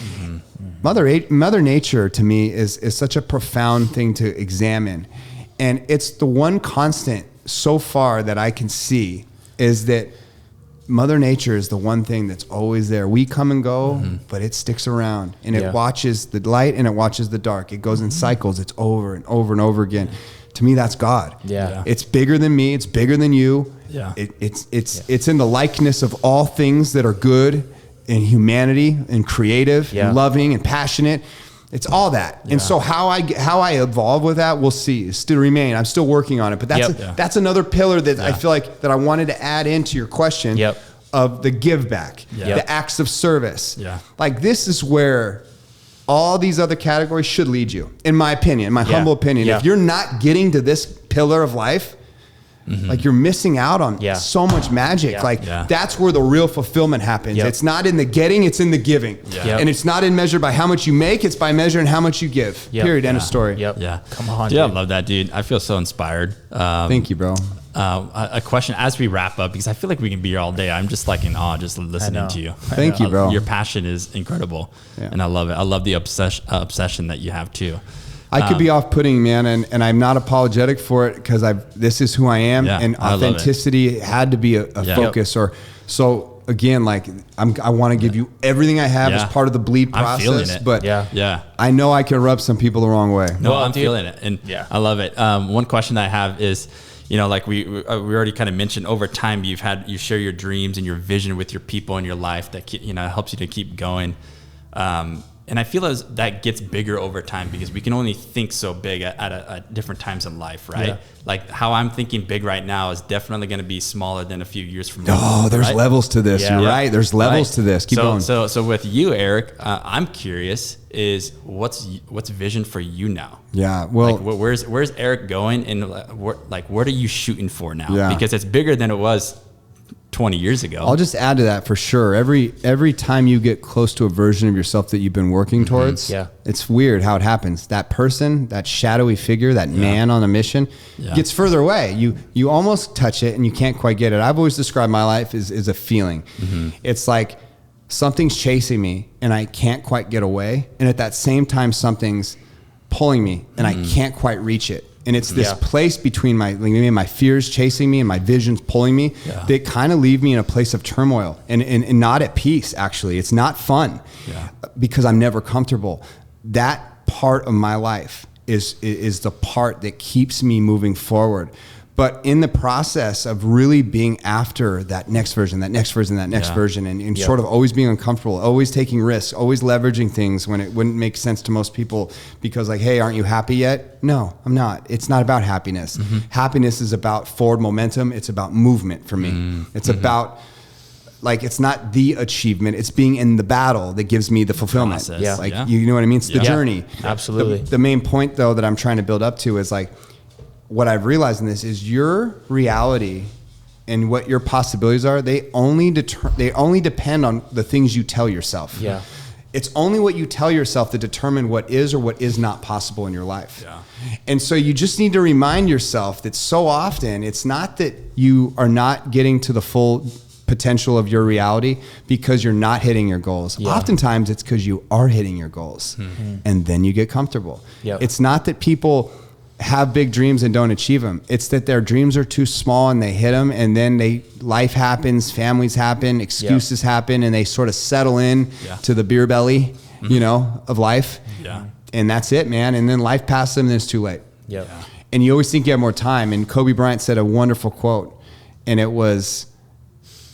Mother Nature, to me, is such a profound thing to examine. And it's the one constant so far that I can see is that Mother Nature is the one thing that's always there. We come and go, but it sticks around. And it watches the light and it watches the dark. It goes in cycles. It's over and over and over again. To me, that's God. It's bigger than me. It's bigger than you. It's in the likeness of all things that are good and humanity and creative and loving and passionate. It's all that. And so how I evolve with that, we'll see. Still remain. I'm still working on it. But that's another pillar that I feel like that I wanted to add into your question of the give back, the acts of service. Like this is where all these other categories should lead you, in my opinion, my humble opinion. If you're not getting to this pillar of life, like you're missing out on so much magic. That's where the real fulfillment happens. It's not in the getting, it's in the giving. And it's not in measured by how much you make, it's by measuring how much you give. Period. End of story. Come on, dude. I love that, dude. I feel so inspired. Thank you, bro. A question as we wrap up, because I feel like we can be here all day. I'm just like in awe just listening to you. Thank you, bro. Your passion is incredible. And I love it. I love the obsession that you have too. I could be off-putting, man, and I'm not apologetic for it because this is who I am, and authenticity had to be a focus. So again, like I want to give you everything I have as part of the bleed process. I'm feeling it. But I know I can rub some people the wrong way. No, I'm feeling it, and I love it. One question that I have is, like we already kind of mentioned, over time you share your dreams and your vision with your people in your life that helps you to keep going. And I feel as that gets bigger over time because we can only think so big at different times in life, right? Like how I'm thinking big right now is definitely going to be smaller than a few years from now. Oh, there's levels to this. You're right. There's levels to this. Keep going. So with you, Erik, I'm curious is what's vision for you now? Yeah. Well, like, where's Erik going, and what are you shooting for now? Yeah. Because it's bigger than it was 20 years ago. I'll just add to that for sure. Every time you get close to a version of yourself that you've been working towards, it's weird how it happens. That person, that shadowy figure, that man on a mission gets further away. You almost touch it and you can't quite get it. I've always described my life as a feeling. It's like something's chasing me and I can't quite get away. And at that same time, something's pulling me and I can't quite reach it. And it's this place between my fears chasing me and my visions pulling me that kind of leave me in a place of turmoil and not at peace, actually. It's not fun because I'm never comfortable. That part of my life is the part that keeps me moving forward. But in the process of really being after that next version, and sort of always being uncomfortable, always taking risks, always leveraging things when it wouldn't make sense to most people because like, hey, aren't you happy yet? No, I'm not. It's not about happiness. Happiness is about forward momentum. It's about movement for me. It's about it's not the achievement. It's being in the battle that gives me the fulfillment. You know what I mean? It's the journey. Absolutely. The main point though that I'm trying to build up to is like, what I've realized in this is your reality and what your possibilities are, they only depend on the things you tell yourself. It's only what you tell yourself that determine what is or what is not possible in your life. And so you just need to remind yourself that so often it's not that you are not getting to the full potential of your reality because you're not hitting your goals. Oftentimes it's because you are hitting your goals and then you get comfortable. It's not that people have big dreams and don't achieve them. It's that their dreams are too small and they hit them and then life happens, families happen, excuses happen, and they sort of settle in to the beer belly, of life. And that's it, man. And then life passes them and it's too late. And you always think you have more time. And Kobe Bryant said a wonderful quote, and it was,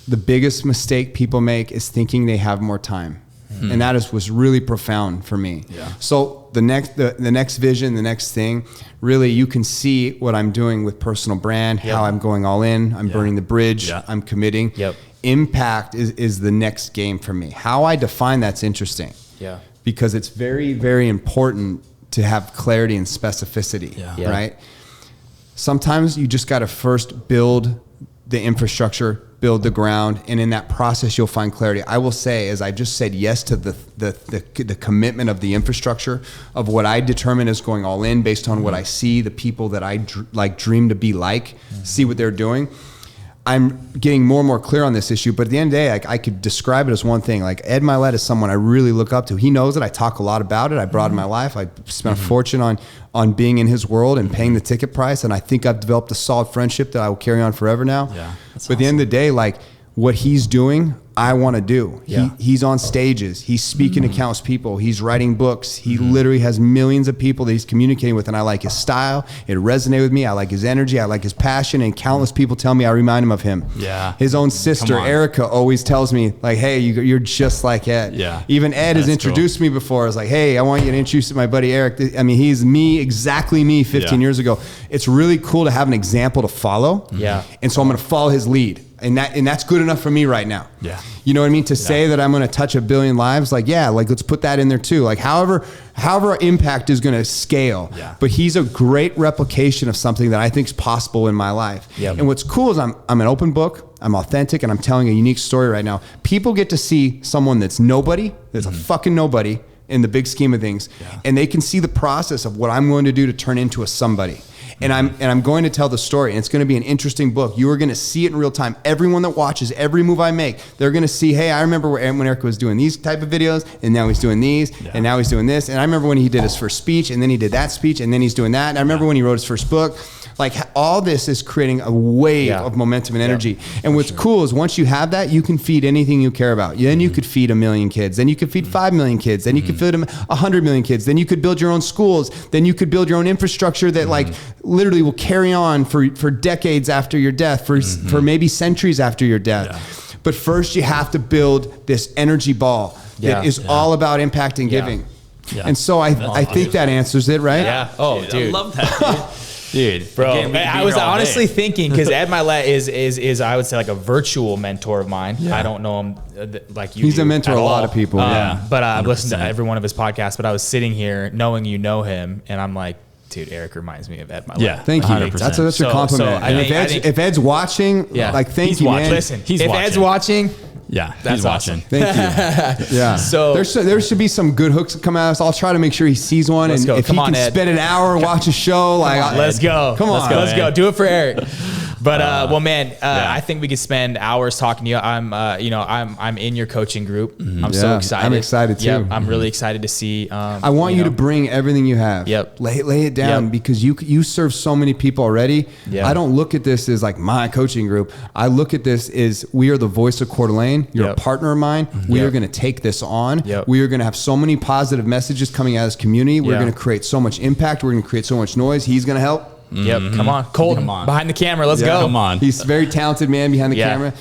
the biggest mistake people make is thinking they have more time. And that was really profound for me. Yeah. So the next vision, the next thing, really you can see what I'm doing with personal brand, how I'm going all in, I'm burning the bridge, I'm committing. Impact is the next game for me. How I define that's interesting. Yeah. Because it's very, very important to have clarity and specificity, right? Sometimes you just got to first build the infrastructure, build the ground, and in that process you'll find clarity. I will say, as I just said yes to the commitment of the infrastructure of what I determine is going all in based on what I see, the people that I dream to be like, see what they're doing. I'm getting more and more clear on this issue, but at the end of the day, I could describe it as one thing. Like Ed Milet is someone I really look up to. He knows it. I talk a lot about it. I brought in my life. I spent a fortune on being in his world and paying the ticket price. And I think I've developed a solid friendship that I will carry on forever now. Yeah, but at the end of the day, like what he's doing, I want to do. He's on stages. He's speaking to countless people. He's writing books. He literally has millions of people that he's communicating with. And I like his style. It resonated with me. I like his energy. I like his passion. And countless people tell me I remind him of him. Yeah. His own sister, Erica, always tells me like, hey, you're just like Ed. Yeah. Even Ed has introduced me before. I was like, hey, I want you to introduce my buddy Eric. I mean, he's me, exactly me 15 years ago. It's really cool to have an example to follow. Yeah. And so I'm going to follow his lead. And that's good enough for me right now. Yeah. You know what I mean? To say that I'm going to touch 1 billion lives, like, let's put that in there too. Like however our impact is going to scale, but he's a great replication of something that I think is possible in my life. Yep. And what's cool is I'm an open book, I'm authentic, and I'm telling a unique story right now. People get to see someone that's nobody, that's a fucking nobody in the big scheme of things. And they can see the process of what I'm going to do to turn into a somebody. And I'm going to tell the story, and it's going to be an interesting book. You are going to see it in real time. Everyone that watches every move I make, they're going to see, hey, I remember when Eric was doing these type of videos, and now he's doing these, and now he's doing this. And I remember when he did his first speech, and then he did that speech, and then he's doing that. And I remember when he wrote his first book. Like all this is creating a wave of momentum and energy. And what's cool is once you have that, you can feed anything you care about. Then you could feed 1 million kids. Then you could feed 5 million kids. Then you could feed 100 million kids. Then you could build your own schools. Then you could build your own infrastructure that like literally will carry on for decades after your death, for maybe centuries after your death. But first you have to build this energy ball that is all about impact and giving. And so I think that answers it, right? Yeah. Oh, dude. I love that, dude. Bro, I was honestly thinking, because Ed Milet is I would say like a virtual mentor of mine. I don't know him like you. He's a mentor of a lot of people. But I've listened to every one of his podcasts. But I was sitting here knowing you know him, and I'm like, dude, Eric reminds me of Ed Milet. Yeah, thank you. 100%. That's a compliment. So if Ed's watching, like thank you, man. Listen, if Ed's watching. Yeah, that's he's watching. Thank you. Yeah. So there should be some good hooks that come out of us. I'll try to make sure he sees one. And if he can spend an hour and watch a show, let's go. Come on. Let's go. Do it for Eric. But well, man, I think we could spend hours talking to you. I'm in your coaching group. I'm so excited. I'm excited too. Yep, I'm really excited to see. I want you to bring everything you have. Yep. Lay it down because you serve so many people already. Yep. I don't look at this as like my coaching group. I look at this as we are the voice of Coeur d'Alene. You're a partner of mine. We are going to take this on. Yep. We are going to have so many positive messages coming out of this community. We're going to create so much impact. We're going to create so much noise. He's going to help. Yep. Come on. Colton, behind the camera. Let's go. Come on. He's a very talented man behind the camera.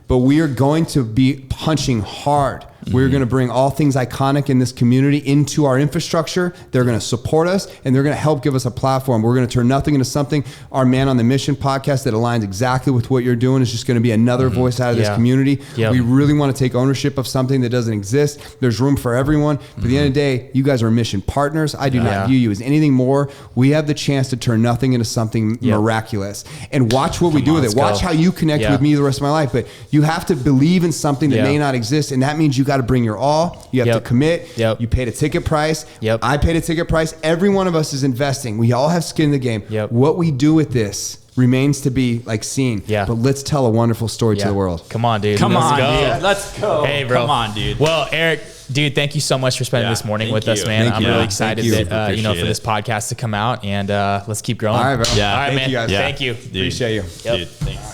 But we are going to be punching hard. We're going to bring all things iconic in this community into our infrastructure. They're going to support us, and they're going to help give us a platform. We're going to turn nothing into something. Our Man on the Mission podcast that aligns exactly with what you're doing is just going to be another voice out of this community. Yep. We really want to take ownership of something that doesn't exist. There's room for everyone. But at the end of the day, you guys are mission partners. I do not view you as anything more. We have the chance to turn nothing into something miraculous. And watch what we do with it. Watch how you connect with me the rest of my life. But you have to believe in something that may not exist, and that means you got to bring your all. You have to commit. You paid a ticket price. I paid a ticket price. Every one of us is investing. We all have skin in the game. What we do with this remains to be like seen. But let's tell a wonderful story to the world. Come on, dude. Let's go. Hey, bro. Come on, dude. Well, Eric, dude, thank you so much for spending this morning with us, man. I'm really excited that for this podcast to come out, and let's keep growing. All right, bro. All right, man. Thank you guys. Thank you. Dude. Appreciate you. Dude, thanks.